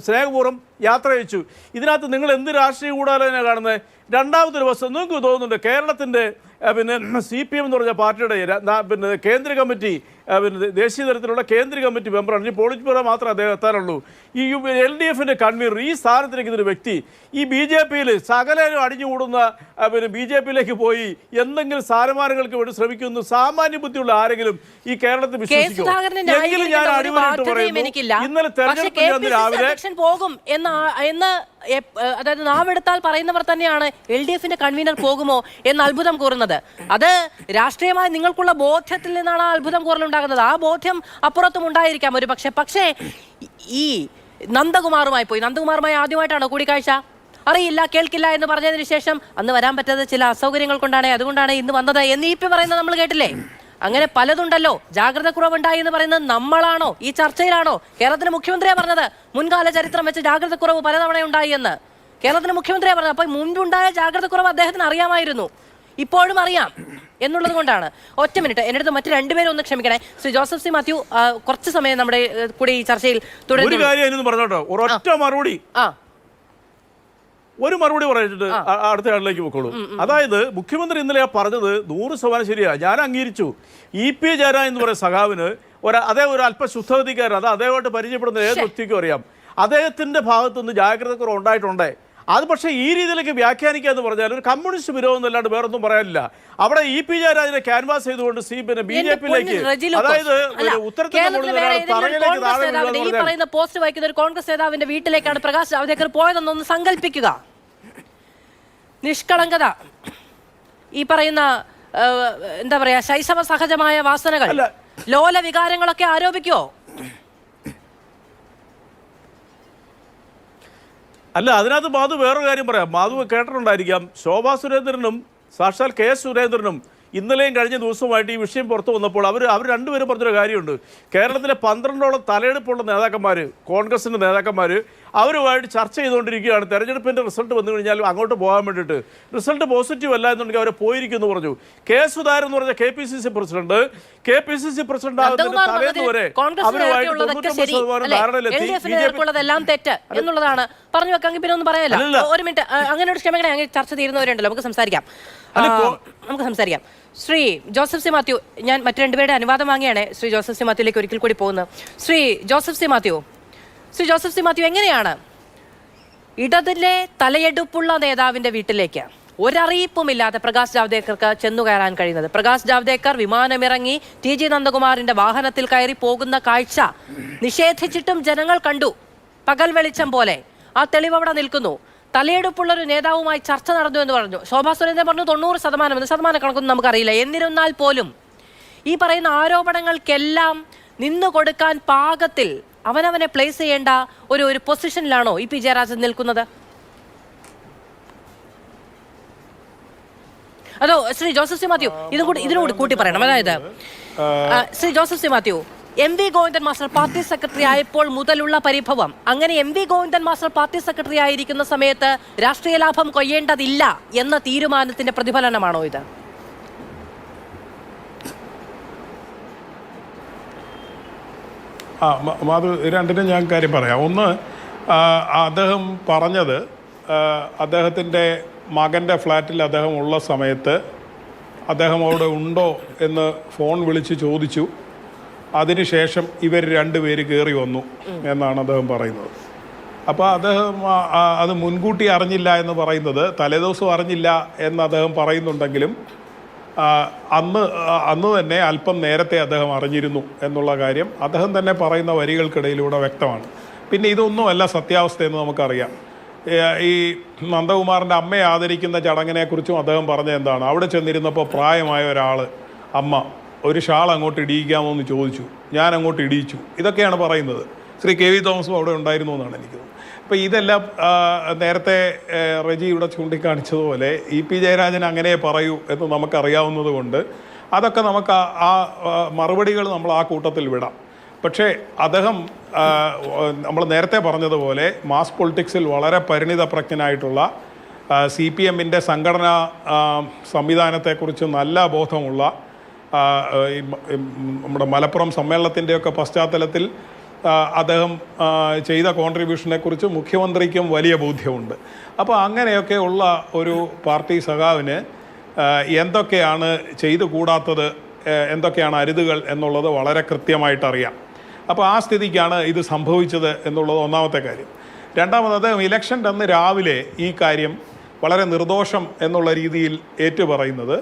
സ്നേഹപൂർവ്വം യാത്ര അയച്ചു. ഇതിനകത്ത് നിങ്ങൾ എന്ത് രാഷ്ട്രീയ കൂടാലോചന കാണുന്നത്? രണ്ടാമത്തെ ദിവസം നിങ്ങൾക്ക് തോന്നുന്നുണ്ട് കേരളത്തിൻ്റെ പിന്നെ CPM എന്ന് പറഞ്ഞ പാർട്ടിയുടെ പിന്നെ കേന്ദ്ര കമ്മിറ്റി, പിന്നെ ദേശീയ തലത്തിലുള്ള കേന്ദ്ര കമ്മിറ്റി മെമ്പറാണ്. ഈ പോളിറ്റ് ബ്യൂറോ മാത്രമേ അദ്ദേഹം എത്താനുള്ളൂ. ഈ LDFൻ്റെ കൺവീനർ ഈ സ്ഥാനത്തിലേക്ക് ഇതൊരു വ്യക്തി ഈ BJPയിൽ സകലരും അടിഞ്ഞുകൂടുന്ന പിന്നെ BJPയിലേക്ക് പോയി എന്തെങ്കിലും സ്ഥാനമാനങ്ങൾക്ക് വേണ്ടി ശ്രമിക്കുന്നു സാമാന്യ ബുദ്ധിയുള്ള ആരെങ്കിലും ഈ കേരളത്തിൽ വിശ്വസിക്കും? എങ്കിലും ഞാൻ അടിവരയിട്ട് പറയുന്നു, ഇന്നലെ തെരഞ്ഞെടുപ്പ് രാവിലെ പോകും എന്ന് അതായത് നാവെടുത്താൽ പറയുന്നവർ തന്നെയാണ് LDFന്റെ കൺവീനർ പോകുമോ എന്ന് അത്ഭുതം കൂറുന്നത്. അത് രാഷ്ട്രീയമായി നിങ്ങൾക്കുള്ള ബോധ്യത്തിൽ നിന്നാണ് ആ അത്ഭുതം കൂറലുണ്ടാകുന്നത്. ആ ബോധ്യം അപ്പുറത്തും ഉണ്ടായിരിക്കാം ഒരു പക്ഷേ ഈ നന്ദകുമാറുമായി ആദ്യമായിട്ടാണോ കൂടിക്കാഴ്ച? അറിയില്ല, കേൾക്കില്ല എന്ന് പറഞ്ഞതിന് ശേഷം അന്ന് വരാൻ പറ്റാത്ത ചില അസൗകര്യങ്ങൾ കൊണ്ടാണ്, അതുകൊണ്ടാണ് ഇന്ന് വന്നത് എന്ന് ഇ.പി. പറയുന്നത് നമ്മൾ കേട്ടില്ലേ? അങ്ങനെ പലതുണ്ടല്ലോ. ജാഗ്രത കുറവുണ്ടായി എന്ന് പറയുന്നത് നമ്മളാണോ? ഈ ചർച്ചയിലാണോ? കേരളത്തിലെ മുഖ്യമന്ത്രിയാണ് പറഞ്ഞത് മുൻകാല ചരിത്രം വെച്ച് ജാഗ്രത കുറവ് പലതവണ ഉണ്ടായി എന്ന്. കേരളത്തിലെ മുഖ്യമന്ത്രിയാണ് പറഞ്ഞത്. അപ്പോൾ മുൻപുണ്ടായ ജാഗ്രത കുറവ് അദ്ദേഹത്തിന് അറിയാമായിരുന്നു, ഇപ്പോഴും അറിയാം എന്നുള്ളത് കൊണ്ടാണ്. ഒറ്റ മിനിറ്റ്, എൻ്റെ അടുത്ത് മറ്റു രണ്ടുപേരും ഒന്ന് ക്ഷമിക്കണേ. ശ്രീ ജോസഫ് സി മാത്യു കുറച്ച് സമയം നമ്മുടെ കൂടെ ഈ ചർച്ചയിൽ തുടരുന്നു. ഒരു മറുപടി പറഞ്ഞിട്ട് അടുത്ത ആളിലേക്ക് പോയിക്കോളൂ. അതായത് മുഖ്യമന്ത്രി ഇന്നലെ പറഞ്ഞത് 100% ശരിയാണ്, ഞാൻ അംഗീകരിച്ചു. ഇ.പി. ജയരാജൻ എന്ന് പറയുന്ന സഖാവിന് അദ്ദേഹം ഒരു അല്പ ശുദ്ധഗതിക്കാരൻ, അത് അദ്ദേഹമായിട്ട് പരിചയപ്പെടുന്ന ഏത് വ്യക്തിക്കും അറിയാം. അദ്ദേഹത്തിൻ്റെ ഭാഗത്തുനിന്ന് ജാഗ്രത കുറവ് ഉണ്ടായിട്ടുണ്ട്. അത് പക്ഷേ ഈ രീതിയിലേക്ക് വ്യാഖ്യാനിക്കുക എന്ന് പറഞ്ഞാൽ ഒരു കമ്മ്യൂണിസ്റ്റ് വിരോധം എന്നല്ലാണ്ട് വേറൊന്നും പറയാനില്ല. അവിടെ ഇ.പി. ജയരാജനെ ക്യാൻവാസ് ചെയ്തുകൊണ്ട് പിന്നെ BJPയിലേക്ക്, അതായത് പോസ്റ്റ് വായിക്കുന്ന ഒരു കോൺഗ്രസ് നേതാവിന്റെ വീട്ടിലേക്കാണ് പ്രകാശ് ജാവ്ദേക്കർ പോയതെന്നൊന്ന് സങ്കല്പിക്കുക. നിഷ്കളങ്കത, ഈ പറയുന്ന എന്താ പറയാ, ശൈശവ സഹജമായ വാസനകൾ, ലോല വികാരങ്ങളൊക്കെ ആരോപിക്കുവോ? അല്ല, അതിനകത്ത് മാധു വേറൊരു കാര്യം പറയാം. മാധു കേട്ടിട്ടുണ്ടായിരിക്കാം, ശോഭാ സുരേന്ദ്രനും സാക്ഷാൽ KS സുരേന്ദ്രനും ഇന്നലെയും കഴിഞ്ഞ ദിവസവുമായിട്ട് ഈ വിഷയം പുറത്തു വന്നപ്പോൾ അവർ രണ്ടുപേരും പറഞ്ഞൊരു കാര്യമുണ്ട്. കേരളത്തിലെ 12ഓളം തലയെടുപ്പുള്ള നേതാക്കന്മാർ, കോൺഗ്രസിൻ്റെ നേതാക്കന്മാർ അവരുമായിട്ട് ചർച്ച ചെയ്തുകൊണ്ടിരിക്കുകയാണ്. തെരഞ്ഞെടുപ്പിൻ്റെ റിസൾട്ട് വന്നു കഴിഞ്ഞാൽ അങ്ങോട്ട് പോകാൻ വേണ്ടിയിട്ട്. റിസൾട്ട് പോസിറ്റീവ് അല്ല എന്നുണ്ടെങ്കിൽ അവരെ പോയിരിക്കുമെന്ന് പറഞ്ഞു. സുധാകരൻ എന്ന് പറഞ്ഞ KPCC പ്രസിഡന്റ് ആകുന്നതിന് തലേന്ന് വരെ അവരുമായിട്ട് 99% ധാരണയിലെല്ലാം തെറ്റ് എന്നുള്ളതാണ് പറഞ്ഞു വെക്കാമെങ്കിൽ പിന്നെ ഒന്നും പറയാനില്ല. ഒരു മിനിറ്റ്, അങ്ങനെ ക്ഷമിക്കണേ, അങ്ങനെ ചർച്ച തീരുന്നവരുണ്ടല്ലോ, നമുക്ക് സംസാരിക്കാം. ശ്രീ ജോസഫ് സി മാത്യു, ഞാൻ മറ്റു രണ്ടുപേരുടെ അനുവാദം വാങ്ങിയാണ് ശ്രീ ജോസഫ് സി മാത്യുവിലേക്ക് ഒരിക്കൽ കൂടി പോകുന്നത്. ശ്രീ ജോസഫ് സി മാത്യു എങ്ങനെയാണ് ഇടതിലെ തലയെടുപ്പുള്ള നേതാവിന്റെ വീട്ടിലേക്ക് ഒരറിയിപ്പുമില്ലാതെ പ്രകാശ് ജാവ്ദേക്കർക്ക് ചെന്നു കയറാൻ കഴിയുന്നത്? പ്രകാശ് ജാവ്ദേക്കർ വിമാനമിറങ്ങി TG നന്ദകുമാറിന്റെ വാഹനത്തിൽ കയറി പോകുന്ന കാഴ്ച നിഷേധിച്ചിട്ടും ജനങ്ങൾ കണ്ടു, പകൽ വെളിച്ചം പോലെ. ആ തെളിവ് അവിടെ നിൽക്കുന്നു. തലയെടുപ്പുള്ളൊരു നേതാവുമായി ചർച്ച നടന്നു എന്ന് പറഞ്ഞു. ശോഭാ സുരേന്ദ്രൻ പറഞ്ഞു 90%, ശതമാന കണക്കൊന്നും നമുക്കറിയില്ല. എന്നിരുന്നാൽ പോലും ഈ പറയുന്ന ആരോപണങ്ങൾക്കെല്ലാം നിന്നു കൊടുക്കാൻ പാകത്തിൽ അവനവനെ പ്ലേസ് ചെയ്യേണ്ട ഒരു പൊസിഷനിലാണോ ഇ.പി. ജയരാജൻ നിൽക്കുന്നത്? അതോ ശ്രീ ജോസഫ് സി മാത്യു ഇതിനോട് കൂട്ടി പറയണം. അതായത് Shri Joseph C Mathew, MV Govindan master party secretary ആയപ്പോൾ മുതലുള്ള പരിഭവം, അങ്ങനെ MV Govindan master party secretary ആയിരിക്കുന്ന സമയത്ത് രാഷ്ട്രീയ ലാഭം കൊയ്യേണ്ടതില്ല എന്ന തീരുമാനത്തിന്റെ പ്രതിഫലനമാണോ ഇത്? അത് രണ്ടിനും ഞാൻ കാര്യം പറയാം. ഒന്ന്, അദ്ദേഹം പറഞ്ഞത് അദ്ദേഹത്തിൻ്റെ മകൻ്റെ ഫ്ലാറ്റിൽ അദ്ദേഹം ഉള്ള സമയത്ത് അദ്ദേഹം അവിടെ ഉണ്ടോ എന്ന് ഫോൺ വിളിച്ച് ചോദിച്ചു. അതിനുശേഷം ഇവർ രണ്ടുപേര് കയറി വന്നു എന്നാണ് അദ്ദേഹം പറയുന്നത്. അപ്പോൾ അദ്ദേഹം അത് മുൻകൂട്ടി അറിഞ്ഞില്ല എന്ന് പറയുന്നത്, തലേദിവസം അറിഞ്ഞില്ല എന്ന് അദ്ദേഹം പറയുന്നുണ്ടെങ്കിലും അന്ന് തന്നെ അല്പം നേരത്തെ അദ്ദേഹം അറിഞ്ഞിരുന്നു എന്നുള്ള കാര്യം അദ്ദേഹം തന്നെ പറയുന്ന വരികൾക്കിടയിലൂടെ വ്യക്തമാണ്. പിന്നെ ഇതൊന്നുമല്ല സത്യാവസ്ഥയെന്ന് നമുക്കറിയാം. ഈ നന്ദകുമാറിൻ്റെ അമ്മയെ ആദരിക്കുന്ന ചടങ്ങിനെക്കുറിച്ചും അദ്ദേഹം പറഞ്ഞത് എന്താണ്? അവിടെ ചെന്നിരുന്നപ്പോൾ പ്രായമായ ഒരാൾ അമ്മ ഒരു ഷാൾ അങ്ങോട്ട് ഇടിയിക്കാമോ എന്ന് ചോദിച്ചു, ഞാൻ അങ്ങോട്ട് ഇടിയിച്ചു. ഇതൊക്കെയാണ് പറയുന്നത്. ശ്രീ കെ വി തോമസും അവിടെ ഉണ്ടായിരുന്നു എന്നാണ് എനിക്ക് തോന്നുന്നത്. അപ്പോൾ ഇതെല്ലാം നേരത്തെ റെജി ഇവിടെ ചൂണ്ടിക്കാണിച്ചതുപോലെ ഇ.പി. ജയരാജൻ അങ്ങനെ പറയൂ എന്ന് നമുക്കറിയാവുന്നത് കൊണ്ട് അതൊക്കെ നമുക്ക് ആ മറുപടികൾ നമ്മൾ ആ കൂട്ടത്തിൽ വിടാം. പക്ഷേ അദ്ദേഹം നമ്മൾ നേരത്തെ പറഞ്ഞതുപോലെ മാസ് പൊളിറ്റിക്സിൽ വളരെ പരിണിതപ്രജ്ഞനായിട്ടുള്ള CPM-ൻ്റെ സംഘടനാ സംവിധാനത്തെക്കുറിച്ച് നല്ല ബോധമുള്ള നമ്മുടെ മലപ്പുറം സമ്മേളനത്തിൻ്റെയൊക്കെ പശ്ചാത്തലത്തിൽ അദ്ദേഹം ചെയ്ത കോൺട്രിബ്യൂഷനെക്കുറിച്ച് മുഖ്യമന്ത്രിക്കും വലിയ ബോധ്യമുണ്ട്. അപ്പോൾ അങ്ങനെയൊക്കെ ഉള്ള ഒരു പാർട്ടി സഖാവിന് എന്തൊക്കെയാണ് ചെയ്തു കൂടാത്തത്, എന്തൊക്കെയാണ് അരുതുകൾ എന്നുള്ളത് വളരെ കൃത്യമായിട്ടറിയാം. അപ്പോൾ ആ സ്ഥിതിക്കാണ് ഇത് സംഭവിച്ചത് എന്നുള്ളത് ഒന്നാമത്തെ കാര്യം. രണ്ടാമത് അദ്ദേഹം ഇലക്ഷൻ്റെ അന്ന് രാവിലെ ഈ കാര്യം വളരെ നിർദോഷം എന്നുള്ള രീതിയിൽ ഏറ്റുപറയുന്നത്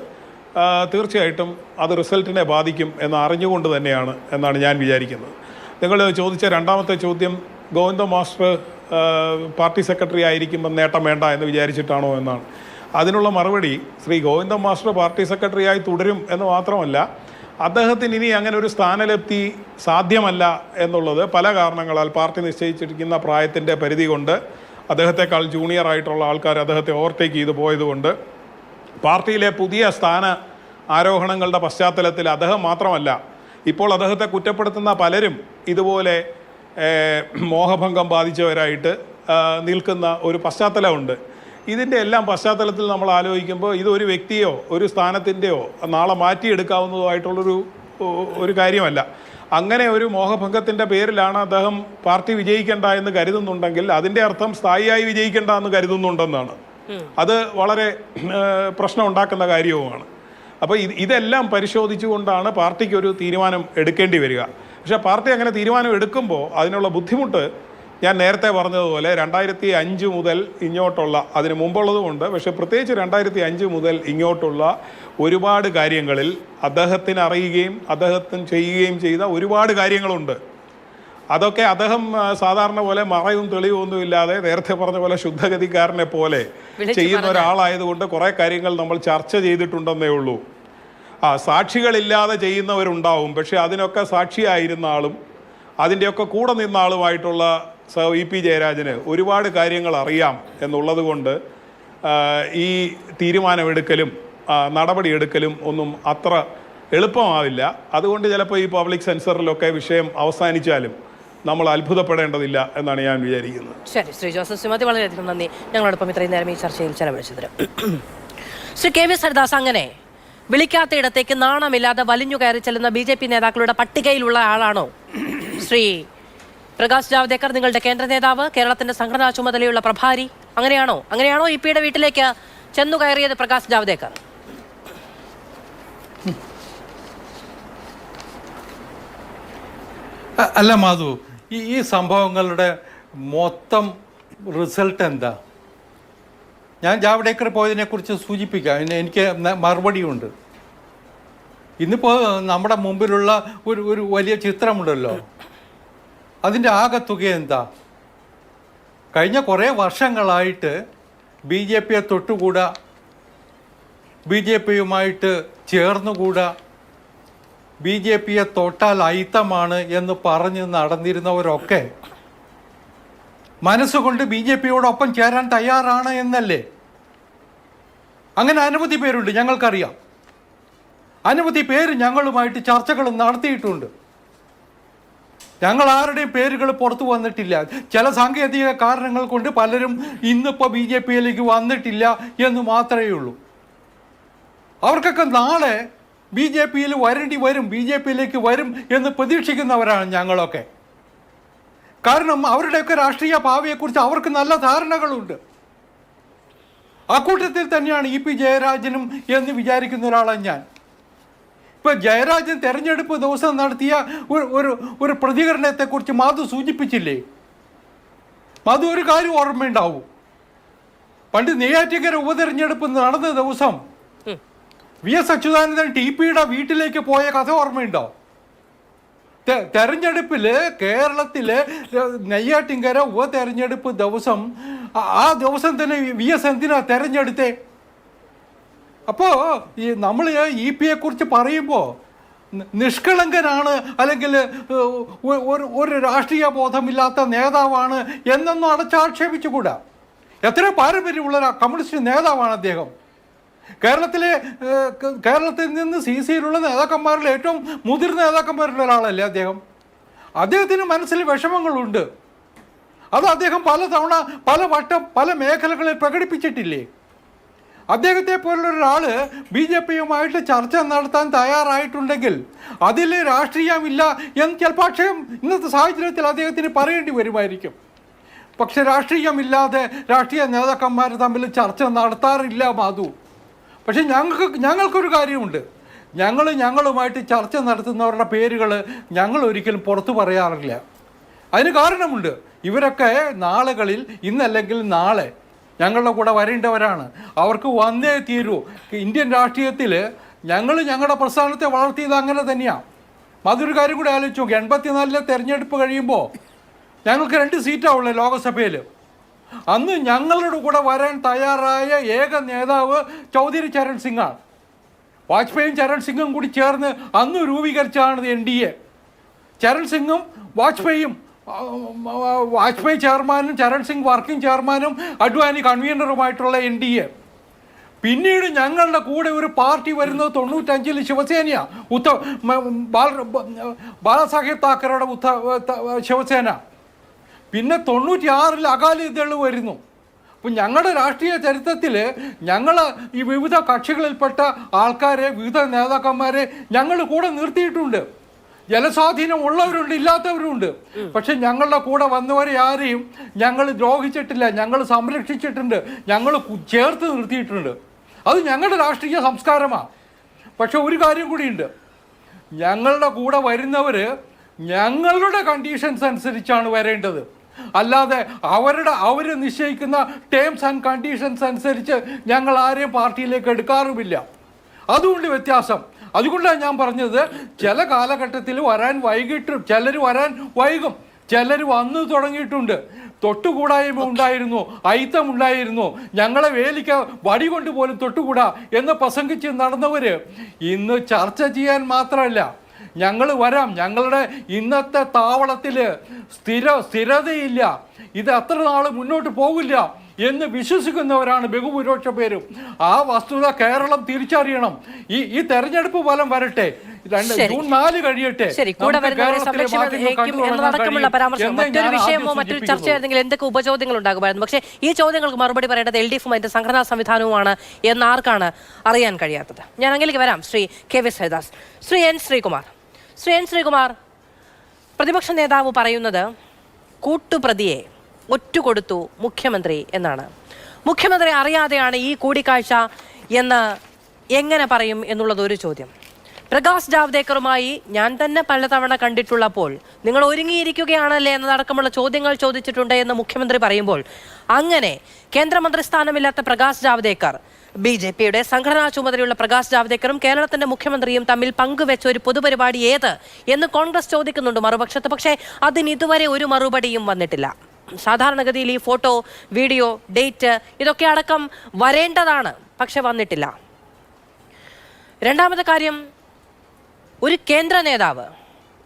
തീർച്ചയായിട്ടും അത് റിസൾട്ടിനെ ബാധിക്കും എന്ന് അറിഞ്ഞുകൊണ്ട് തന്നെയാണ് എന്നാണ് ഞാൻ വിചാരിക്കുന്നത്. നിങ്ങൾ ചോദിച്ച രണ്ടാമത്തെ ചോദ്യം, ഗോവിന്ദ മാസ്റ്റർ പാർട്ടി സെക്രട്ടറി ആയിരിക്കുമ്പോൾ നേട്ടം വേണ്ട എന്ന് വിചാരിച്ചിട്ടാണോ എന്നാണ്. അതിനുള്ള മറുപടി, ശ്രീ ഗോവിന്ദ മാസ്റ്റർ പാർട്ടി സെക്രട്ടറിയായി തുടരും എന്ന് മാത്രമല്ല, അദ്ദേഹത്തിന് ഇനി അങ്ങനെ ഒരു സ്ഥാനലബ്ധി സാധ്യമല്ല എന്നുള്ളത് പല കാരണങ്ങളാൽ പാർട്ടി നിശ്ചയിച്ചിരിക്കുന്ന പ്രായത്തിൻ്റെ പരിധി കൊണ്ട്, അദ്ദേഹത്തെക്കാൾ ജൂനിയർ ആയിട്ടുള്ള ആൾക്കാർ അദ്ദേഹത്തെ ഓവർടേക്ക് ചെയ്തു പോയതുകൊണ്ട്, പാർട്ടിയിലെ പുതിയ സ്ഥാന ആരോഹണങ്ങളുടെ പശ്ചാത്തലത്തിൽ അദ്ദേഹം മാത്രമല്ല, ഇപ്പോൾ അദ്ദേഹത്തെ കുറ്റപ്പെടുത്തുന്ന പലരും ഇതുപോലെ മോഹഭംഗം ബാധിച്ചവരായിട്ട് നിൽക്കുന്ന ഒരു പശ്ചാത്തലമുണ്ട്. ഇതിൻ്റെ എല്ലാം പശ്ചാത്തലത്തിൽ നമ്മൾ ആലോചിക്കുമ്പോൾ ഇതൊരു വ്യക്തിയോ ഒരു സ്ഥാനത്തിൻ്റെയോ നാളെ മാറ്റിയെടുക്കാവുന്നതായിട്ടുള്ളൊരു കാര്യമല്ല. അങ്ങനെ ഒരു മോഹഭംഗത്തിൻ്റെ പേരിലാണ് അദ്ദേഹം പാർട്ടി വിജയിക്കേണ്ട എന്ന് കരുതുന്നുണ്ടെങ്കിൽ അതിൻ്റെ അർത്ഥം സ്ഥായിയായി വിജയിക്കേണ്ട എന്ന് കരുതുന്നുണ്ടെന്നാണ്. അത് വളരെ പ്രശ്നം ഉണ്ടാക്കുന്ന കാര്യവുമാണ്. അപ്പോൾ ഇതെല്ലാം പരിശോധിച്ചുകൊണ്ടാണ് പാർട്ടിക്ക് ഒരു തീരുമാനം എടുക്കേണ്ടി വരിക. പക്ഷേ പാർട്ടി അങ്ങനെ തീരുമാനം എടുക്കുമ്പോൾ അതിനുള്ള ബുദ്ധിമുട്ട് ഞാൻ നേരത്തെ പറഞ്ഞതുപോലെ 2005 മുതൽ ഇങ്ങോട്ടുള്ള, അതിന് മുമ്പുള്ളതുമുണ്ട്, പക്ഷേ പ്രത്യേകിച്ച് 2005 മുതൽ ഇങ്ങോട്ടുള്ള ഒരുപാട് കാര്യങ്ങളിൽ അദ്ദേഹത്തിന് അറിയുകയും അദ്ദേഹത്തിന് ചെയ്യുകയും ചെയ്ത ഒരുപാട് കാര്യങ്ങളുണ്ട്. അതൊക്കെ അദ്ദേഹം സാധാരണ പോലെ മറയും തെളിവും ഒന്നും ഇല്ലാതെ നേരത്തെ പറഞ്ഞ പോലെ ശുദ്ധഗതിക്കാരനെ പോലെ ചെയ്യുന്ന ഒരാളായതുകൊണ്ട് കുറേ കാര്യങ്ങൾ നമ്മൾ ചർച്ച ചെയ്തിട്ടുണ്ടെന്നേ ഉള്ളൂ. സാക്ഷികളില്ലാതെ ചെയ്യുന്നവരുണ്ടാവും, പക്ഷെ അതിനൊക്കെ സാക്ഷിയായിരുന്ന ആളും അതിൻ്റെയൊക്കെ കൂടെ നിന്ന ആളുമായിട്ടുള്ള ഇ.പി. ജയരാജന് ഒരുപാട് കാര്യങ്ങൾ അറിയാം എന്നുള്ളത് കൊണ്ട് ഈ തീരുമാനമെടുക്കലും നടപടിയെടുക്കലും ഒന്നും അത്ര എളുപ്പമാവില്ല. അതുകൊണ്ട് ചിലപ്പോൾ ഈ പബ്ലിക് സെൻസറിലൊക്കെ വിഷയം അവസാനിച്ചാലും നമ്മൾ അത്ഭുതപ്പെടേണ്ടതില്ല എന്നാണ് ഞാൻ വിചാരിക്കുന്നത്. ശരി, ശ്രീ ജോസഫ് ശ്രീമതി, വളരെയധികം നന്ദി ഞങ്ങളോടൊപ്പം ഇത്രയും നേരം ഈ ചർച്ചയിൽ ചെലവഴിച്ചതിന്. ശ്രീ കെ വി സരിദാസ്, അങ്ങനെ വിളിക്കാത്ത ഇടത്തേക്ക് നാണമില്ലാതെ വലിഞ്ഞു കയറി ചെല്ലുന്ന BJP നേതാക്കളുടെ പട്ടികയിലുള്ള ആളാണോ ശ്രീ പ്രകാശ് ജാവ്ദേക്കർ, നിങ്ങളുടെ കേന്ദ്ര നേതാവ്, കേരളത്തിന്റെ സംഘടനാ ചുമതലയുള്ള പ്രഭാരി? അങ്ങനെയാണോ ഇ.പിയുടെ വീട്ടിലേക്ക് ചെന്നു കയറിയത് പ്രകാശ് ജാവ്ദേക്കർ? അല്ല മാധു, ഈ സംഭവങ്ങളുടെ മൊത്തം റിസൾട്ട് എന്താ? ഞാൻ ജാവ്ദേക്കർ പോയതിനെക്കുറിച്ച് സൂചിപ്പിക്കാം, എനിക്ക് മറുപടിയുണ്ട്. ഇന്നിപ്പോൾ നമ്മുടെ മുമ്പിലുള്ള ഒരു വലിയ ചിത്രമുണ്ടല്ലോ, അതിൻ്റെ ആകെത്തുക എന്താ? കഴിഞ്ഞ കുറേ വർഷങ്ങളായിട്ട് BJPയെ തൊട്ടുകൂടാ, BJPയുമായിട്ട് ചേർന്നുകൂടാ, BJPയെ തൊട്ടാൽ അയിത്തമാണ് എന്ന് പറഞ്ഞ് നടന്നിരുന്നവരൊക്കെ മനസ്സുകൊണ്ട് BJPയോടൊപ്പം ചേരാൻ തയ്യാറാണ് എന്നല്ലേ? അങ്ങനെ അനവധി പേരുണ്ട്, ഞങ്ങൾക്കറിയാം. അനവധി പേര് ഞങ്ങളുമായിട്ട് ചർച്ചകൾ നടത്തിയിട്ടുണ്ട്. ഞങ്ങൾ ആരുടെയും പേരുകൾ പുറത്തു വന്നിട്ടില്ല. ചില സാങ്കേതിക കാരണങ്ങൾ കൊണ്ട് പലരും ഇന്നിപ്പോൾ BJPയിലേക്ക് വന്നിട്ടില്ല എന്ന് മാത്രമേ ഉള്ളൂ. അവർക്കൊക്കെ നാളെ BJPയിൽ വരേണ്ടി വരും, BJPയിലേക്ക് വരും എന്ന് പ്രതീക്ഷിക്കുന്നവരാണ് ഞങ്ങളൊക്കെ. കാരണം അവരുടെയൊക്കെ രാഷ്ട്രീയ ഭാവിയെക്കുറിച്ച് അവർക്ക് നല്ല ധാരണകളുണ്ട്. അക്കൂട്ടത്തിൽ തന്നെയാണ് ഇ.പി. ജയരാജനും എന്ന് വിചാരിക്കുന്ന ഒരാളാണ് ഞാൻ. ഇപ്പം ജയരാജൻ തെരഞ്ഞെടുപ്പ് ദിവസം നടത്തിയ ഒരു പ്രതികരണത്തെക്കുറിച്ച് മാധു സൂചിപ്പിച്ചില്ലേ? മാധു ഒരു കാര്യം ഓർമ്മയുണ്ടാവും, പണ്ട് നെയ്യാറ്റിൻകര ഉപതെരഞ്ഞെടുപ്പ് നടന്ന ദിവസം VS അച്യുതാനന്ദൻ TPയുടെ വീട്ടിലേക്ക് പോയ കഥ ഓർമ്മയുണ്ടോ? തെരഞ്ഞെടുപ്പിൽ കേരളത്തിൽ നെയ്യാറ്റിൻകര ഉപതെരഞ്ഞെടുപ്പ് ദിവസം ആ ദിവസം തന്നെ VS എന്തിനാ തെരഞ്ഞെടുത്തേ? അപ്പോൾ ഈ നമ്മൾ EP കുറിച്ച് പറയുമ്പോൾ നിഷ്കളങ്കനാണ് അല്ലെങ്കിൽ ഒരു രാഷ്ട്രീയ ബോധമില്ലാത്ത നേതാവാണ് എന്നൊന്നും അടച്ചാക്ഷേപിച്ചുകൂടാ. എത്ര പാരമ്പര്യമുള്ള കമ്മ്യൂണിസ്റ്റ് നേതാവാണ് അദ്ദേഹം. കേരളത്തിൽ നിന്ന് CCയിലുള്ള നേതാക്കന്മാരിൽ ഏറ്റവും മുതിർന്ന നേതാക്കന്മാരിലുള്ള ഒരാളല്ലേ അദ്ദേഹം. അദ്ദേഹത്തിന് മനസ്സിൽ വിഷമങ്ങളുണ്ട്. അത് അദ്ദേഹം പലതവണ പല വട്ടം പല മേഖലകളിൽ പ്രകടിപ്പിച്ചിട്ടില്ലേ? അദ്ദേഹത്തെ പോലുള്ള ഒരാൾ BJPയുമായിട്ട് ചർച്ച നടത്താൻ തയ്യാറായിട്ടുണ്ടെങ്കിൽ അതിൽ രാഷ്ട്രീയമില്ല എന്ന് ചിലപ്പോൾ ഇന്നത്തെ സാഹചര്യത്തിൽ അദ്ദേഹത്തിന് പറയേണ്ടി വരുമായിരിക്കും. പക്ഷെ രാഷ്ട്രീയമില്ലാതെ രാഷ്ട്രീയ നേതാക്കന്മാർ തമ്മിൽ ചർച്ച നടത്താറില്ല മാധു. പക്ഷെ ഞങ്ങൾക്കൊരു കാര്യമുണ്ട്. ഞങ്ങളുമായിട്ട് ചർച്ച നടത്തുന്നവരുടെ പേരുകൾ ഞങ്ങൾ ഒരിക്കലും പുറത്തു പറയാറില്ല. അതിന് കാരണമുണ്ട്. ഇവരൊക്കെ നാളുകളിൽ ഇന്നല്ലെങ്കിൽ നാളെ ഞങ്ങളുടെ കൂടെ വരേണ്ടവരാണ്. അവർക്ക് വന്നേ തീരൂ. ഇന്ത്യൻ രാഷ്ട്രീയത്തിൽ ഞങ്ങളുടെ പ്രസ്ഥാനത്തെ വളർത്തിയത് അങ്ങനെ തന്നെയാണ്. അതൊരു കാര്യം കൂടി ആലോചിച്ചു നോക്കി. 84 തെരഞ്ഞെടുപ്പ് കഴിയുമ്പോൾ ഞങ്ങൾക്ക് 2 സീറ്റാവുള്ളൂ ലോകസഭയിൽ. അന്ന് ഞങ്ങളുടെ കൂടെ വരാൻ തയ്യാറായ ഏക നേതാവ് ചൗധരി ചരൺ സിംഗാണ്. വാജ്പേയിയും ചരൺ സിംഗും കൂടി ചേർന്ന് അന്ന് രൂപീകരിച്ചാണ് NDA. ചരൺ സിംഗും വാജ്പേയി ചെയർമാനും ചരൺ സിംഗ് വർക്കിംഗ് ചെയർമാനും അഡ്വാനി കൺവീനറുമായിട്ടുള്ള NDA. പിന്നീട് ഞങ്ങളുടെ കൂടെ ഒരു പാർട്ടി വരുന്നത് 95 ശിവസേനയാണ്. ബാലാസാഹേബ് താക്കറയുടെ ശിവസേന. പിന്നെ 96 അകാലിദൾ വരുന്നു. അപ്പം ഞങ്ങളുടെ രാഷ്ട്രീയ ചരിത്രത്തിൽ ഞങ്ങൾ ഈ വിവിധ കക്ഷികളിൽപ്പെട്ട ആൾക്കാരെ, വിവിധ നേതാക്കന്മാരെ ഞങ്ങൾ കൂടെ നിർത്തിയിട്ടുണ്ട്. ജനസ്വാധീനം ഉള്ളവരുണ്ട്, ഇല്ലാത്തവരുണ്ട്. പക്ഷെ ഞങ്ങളുടെ കൂടെ വന്നവരെ ആരെയും ഞങ്ങൾ ദ്രോഹിച്ചിട്ടില്ല. ഞങ്ങൾ സംരക്ഷിച്ചിട്ടുണ്ട്, ഞങ്ങൾ ചേർത്ത് നിർത്തിയിട്ടുണ്ട്. അത് ഞങ്ങളുടെ രാഷ്ട്രീയ സംസ്കാരമാണ്. പക്ഷെ ഒരു കാര്യം കൂടിയുണ്ട്. ഞങ്ങളുടെ കൂടെ വരുന്നവർ ഞങ്ങളുടെ കണ്ടീഷൻസ് അനുസരിച്ചാണ് വരേണ്ടത്. അല്ലാതെ അവർ നിശ്ചയിക്കുന്ന ടേംസ് ആൻഡ് കണ്ടീഷൻസ് അനുസരിച്ച് ഞങ്ങൾ ആരെയും പാർട്ടിയിലേക്ക് എടുക്കാറുമില്ല. അതുകൊണ്ട് വ്യത്യാസം. അതുകൊണ്ടാണ് ഞാൻ പറഞ്ഞത്, ചില കാലഘട്ടത്തിൽ വരാൻ വൈകിട്ട് ചിലർ വരാൻ വൈകും, ചിലർ വന്നു തുടങ്ങിയിട്ടുണ്ട്. തൊട്ടുകൂടായ്മ ഉണ്ടായിരുന്നു, അയിത്തമുണ്ടായിരുന്നു, ഞങ്ങളെ വേലിക്ക വടി കൊണ്ട് പോലും തൊട്ടുകൂടാ എന്ന് പ്രസംഗിച്ച് നടന്നവർ ഇന്ന് ചർച്ച ചെയ്യാൻ മാത്രമല്ല ഞങ്ങൾ വരാം. ഞങ്ങളുടെ ഇന്നത്തെ താവളത്തിൽ സ്ഥിരതയില്ല, ഇത് അത്ര നാൾ മുന്നോട്ട് പോകില്ല എന്ന് വിശ്വസിക്കുന്നവരാണ് ബഹുഭൂരിപക്ഷ പേരും. ആ വസ്തുത കേരളം തിരിച്ചറിയണം. ഈ തെരഞ്ഞെടുപ്പ് ഫലം വരട്ടെ, ജൂൺ 4 കഴിയട്ടെ. എന്നതടക്കമുള്ള പരാമർശം മറ്റൊരു വിഷയമോ മറ്റൊരു ചർച്ചയായിരുന്നെങ്കിൽ എന്തൊക്കെ ഉപചോദ്യങ്ങൾ ഉണ്ടാകുമായിരുന്നു. പക്ഷേ ഈ ചോദ്യങ്ങൾക്ക് മറുപടി പറയേണ്ടത് LDFും അതിന്റെ സംഘടനാ സംവിധാനവുമാണ് എന്ന് ആർക്കാണ് അറിയാൻ കഴിയാത്തത്? ഞാൻ അങ്ങനെയൊക്കെ വരാം. ശ്രീ KV ഹരിദാസ്. ശ്രീ N ശ്രീകുമാർ, പ്രതിപക്ഷ നേതാവ് പറയുന്നത് കൂട്ടുപ്രതിയെ ഒറ്റുകൊടുത്തു മുഖ്യമന്ത്രി എന്നാണ്. മുഖ്യമന്ത്രി അറിയാതെയാണ് ഈ കൂടിക്കാഴ്ച എന്ന് എങ്ങനെ പറയും എന്നുള്ളത് ഒരു ചോദ്യം. പ്രകാശ് ജാവ്ദേക്കറുമായി ഞാൻ തന്നെ പലതവണ കണ്ടിട്ടുള്ളപ്പോൾ നിങ്ങൾ ഒരുങ്ങിയിരിക്കുകയാണല്ലേ എന്നതടക്കമുള്ള ചോദ്യങ്ങൾ ചോദിച്ചിട്ടുണ്ട് എന്ന് മുഖ്യമന്ത്രി പറയുമ്പോൾ, അങ്ങനെ കേന്ദ്രമന്ത്രി സ്ഥാനമില്ലാത്ത പ്രകാശ് ജാവ്ദേക്കർ, BJPയുടെ സംഘടനാ ചുമതലയുള്ള പ്രകാശ് ജാവ്ദേക്കറും കേരളത്തിന്റെ മുഖ്യമന്ത്രിയും തമ്മിൽ പങ്കുവെച്ച ഒരു പൊതുപരിപാടി ഏത് എന്ന് കോൺഗ്രസ് ചോദിക്കുന്നുണ്ട് മറുപക്ഷത്ത്. പക്ഷേ അതിന് ഇതുവരെ ഒരു മറുപടിയും വന്നിട്ടില്ല. സാധാരണഗതിയിൽ ഈ ഫോട്ടോ, വീഡിയോ, ഡേറ്റ് ഇതൊക്കെ അടക്കം വരേണ്ടതാണ്, പക്ഷെ വന്നിട്ടില്ല. രണ്ടാമത്തെ കാര്യം, ഒരു കേന്ദ്ര നേതാവ്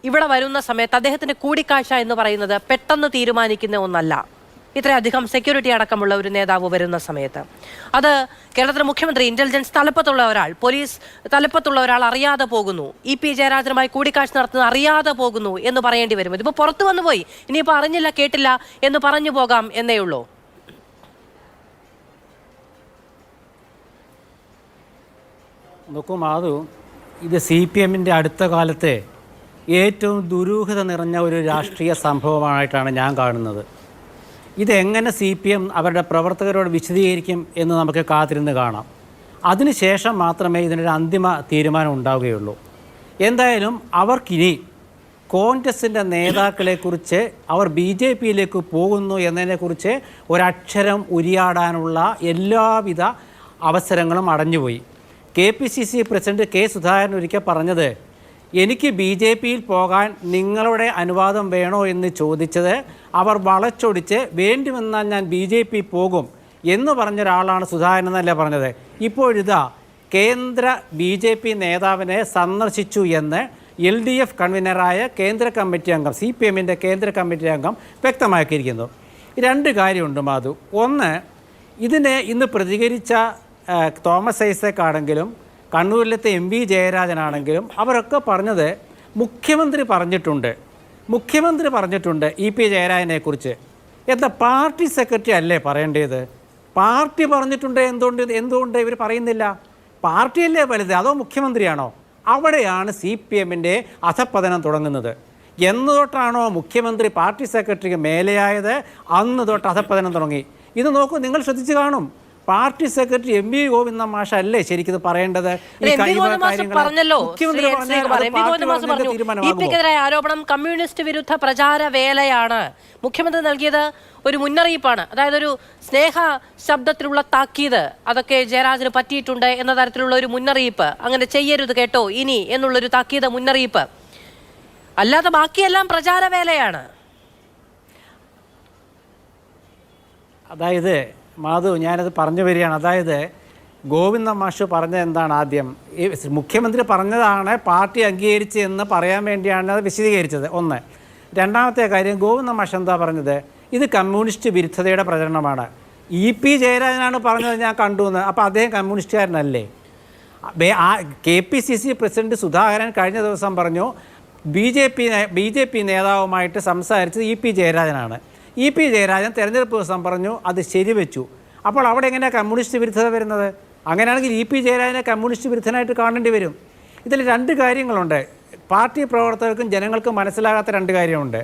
ഇവിടെ വരുന്ന സമയത്ത് അദ്ദേഹത്തിന്റെ കൂടിക്കാഴ്ച എന്ന് പറയുന്നത് പെട്ടെന്ന് തീരുമാനിക്കുന്ന ഒന്നല്ല. ഇത്രയധികം സെക്യൂരിറ്റി അടക്കമുള്ള ഒരു നേതാവ് വരുന്ന സമയത്ത് അത് കേരളത്തിലെ മുഖ്യമന്ത്രി, ഇന്റലിജൻസ് തലപ്പത്തുള്ള ഒരാൾ, പോലീസ് തലപ്പത്തുള്ള ഒരാൾ അറിയാതെ പോകുന്നു, EP ജയരാജനുമായി കൂടിക്കാഴ്ച നടത്തുന്നത് അറിയാതെ പോകുന്നു എന്ന് പറയേണ്ടി വരും. ഇതിപ്പോൾ പുറത്തു വന്നു പോയി, ഇനിയിപ്പോൾ അറിഞ്ഞില്ല കേട്ടില്ല എന്ന് പറഞ്ഞു പോകാം എന്നേ ഉള്ളൂ. നോക്കൂ മാധു, ഇത് CPMന്റെ അടുത്ത കാലത്തെ ഏറ്റവും ദുരൂഹത നിറഞ്ഞ ഒരു രാഷ്ട്രീയ സംഭവമായിട്ടാണ് ഞാൻ കാണുന്നത്. ഇതെങ്ങനെ CPM അവരുടെ പ്രവർത്തകരോട് വിശദീകരിക്കും എന്ന് നമുക്ക് കാത്തിരുന്ന് കാണാം. അതിനുശേഷം മാത്രമേ ഇതിനൊരു അന്തിമ തീരുമാനം ഉണ്ടാവുകയുള്ളൂ. എന്തായാലും അവർക്കിനി കോൺഗ്രസിൻ്റെ നേതാക്കളെക്കുറിച്ച് അവർ BJPയിലേക്ക് പോകുന്നു എന്നതിനെക്കുറിച്ച് ഒരക്ഷരം ഉരിയാടാനുള്ള എല്ലാവിധ അവസരങ്ങളും അടഞ്ഞുപോയി. KPCC പ്രസിഡന്റ് കെ സുധാകരൻ ഒരിക്കൽ പറഞ്ഞത്, എനിക്ക് BJPയിൽ പോകാൻ നിങ്ങളുടെ അനുവാദം വേണോ എന്ന് ചോദിച്ചത് അവർ വളച്ചൊടിച്ച് വേണ്ടി വന്നാൽ ഞാൻ BJP പോകും എന്ന് പറഞ്ഞ ഒരാളാണ് സുധാകരൻ എന്നല്ല പറഞ്ഞത്. ഇപ്പോഴിതാ കേന്ദ്ര BJP നേതാവിനെ സന്ദർശിച്ചു എന്ന് LDF കൺവീനറായ കേന്ദ്ര കമ്മിറ്റി അംഗം, CPMൻ്റെ കേന്ദ്ര കമ്മിറ്റി അംഗം വ്യക്തമാക്കിയിരിക്കുന്നു. രണ്ട് കാര്യമുണ്ട് മാധു. ഒന്ന്, ഇതിനെ ഇന്ന് പ്രതികരിച്ച തോമസ് ഐസക് ആണെങ്കിലും കണ്ണൂരിലത്തെ MV ജയരാജനാണെങ്കിലും അവരൊക്കെ പറഞ്ഞത് മുഖ്യമന്ത്രി പറഞ്ഞിട്ടുണ്ട് EP ജയരാജനെക്കുറിച്ച്. എന്താ പാർട്ടി സെക്രട്ടറി അല്ലേ പറയേണ്ടത്? പാർട്ടി പറഞ്ഞിട്ടുണ്ട്, എന്തുകൊണ്ട് ഇവർ പറയുന്നില്ല? പാർട്ടിയല്ലേ വലുത്, അതോ മുഖ്യമന്ത്രിയാണോ? അവിടെയാണ് CPMൻ്റെ അധപ്പതനം തുടങ്ങുന്നത്. എന്ന് തൊട്ടാണോ മുഖ്യമന്ത്രി പാർട്ടി സെക്രട്ടറിക്ക് മേലെയായത്, അന്ന് തൊട്ട് അധപ്പതനം തുടങ്ങി. ഇത് നോക്കൂ, നിങ്ങൾ ശ്രദ്ധിച്ചു കാണും. പാർട്ടി സെക്രട്ടറി MV ഗോവിന്ദൻ മാഷ അല്ലേ ശരിക്കും പറയേണ്ടത്? ആരോപണം കമ്മ്യൂണിസ്റ്റ് വിരുദ്ധ പ്രചാര വേലയാണ്. മുഖ്യമന്ത്രി നൽകിയത് ഒരു മുന്നറിയിപ്പാണ്, അതായത് ഒരു സ്നേഹ ശബ്ദത്തിലുള്ള താക്കീത്. അതൊക്കെ ജയരാജന് പറ്റിയിട്ടുണ്ട് എന്ന തരത്തിലുള്ള ഒരു മുന്നറിയിപ്പ്. അങ്ങനെ ചെയ്യരുത് കേട്ടോ ഇനി എന്നുള്ളൊരു താക്കീത്, മുന്നറിയിപ്പ്. അല്ലാതെ ബാക്കിയെല്ലാം പ്രചാര വേലയാണ്. അതായത് മാധു, ഞാനത് പറഞ്ഞു വരികയാണ്. അതായത് ഗോവിന്ദൻ മാഷ് പറഞ്ഞത് എന്താണ്? ആദ്യം ഈ മുഖ്യമന്ത്രി പറഞ്ഞതാണ് പാർട്ടി അംഗീകരിച്ച് എന്ന് പറയാൻ വേണ്ടിയാണ് അത് വിശദീകരിച്ചത്. ഒന്ന്. രണ്ടാമത്തെ കാര്യം, ഗോവിന്ദൻ മാഷ് എന്താ പറഞ്ഞത്? ഇത് കമ്മ്യൂണിസ്റ്റ് വിരുദ്ധതയുടെ പ്രചരണമാണ്. EP ജയരാജനാണ് പറഞ്ഞത്, ഞാൻ കണ്ടു എന്ന്. അപ്പോൾ അദ്ദേഹം കമ്മ്യൂണിസ്റ്റുകാരനല്ലേ? KPCC പ്രസിഡന്റ് സുധാകരൻ കഴിഞ്ഞ ദിവസം പറഞ്ഞു BJP നേതാവുമായിട്ട് സംസാരിച്ചത് EP ജയരാജനാണ്. EP ജയരാജൻ തെരഞ്ഞെടുപ്പ് ദിവസം പറഞ്ഞു അത് ശരിവെച്ചു. അപ്പോൾ അവിടെ എങ്ങനെയാണ് കമ്മ്യൂണിസ്റ്റ് വിരുദ്ധത വരുന്നത്? അങ്ങനെയാണെങ്കിൽ EP ജയരാജനെ കമ്മ്യൂണിസ്റ്റ് വിരുദ്ധനായിട്ട് കാണേണ്ടി വരും. ഇതിൽ രണ്ട് കാര്യങ്ങളുണ്ട്. പാർട്ടി പ്രവർത്തകർക്കും ജനങ്ങൾക്കും മനസ്സിലാകാത്ത രണ്ട് കാര്യമുണ്ട്.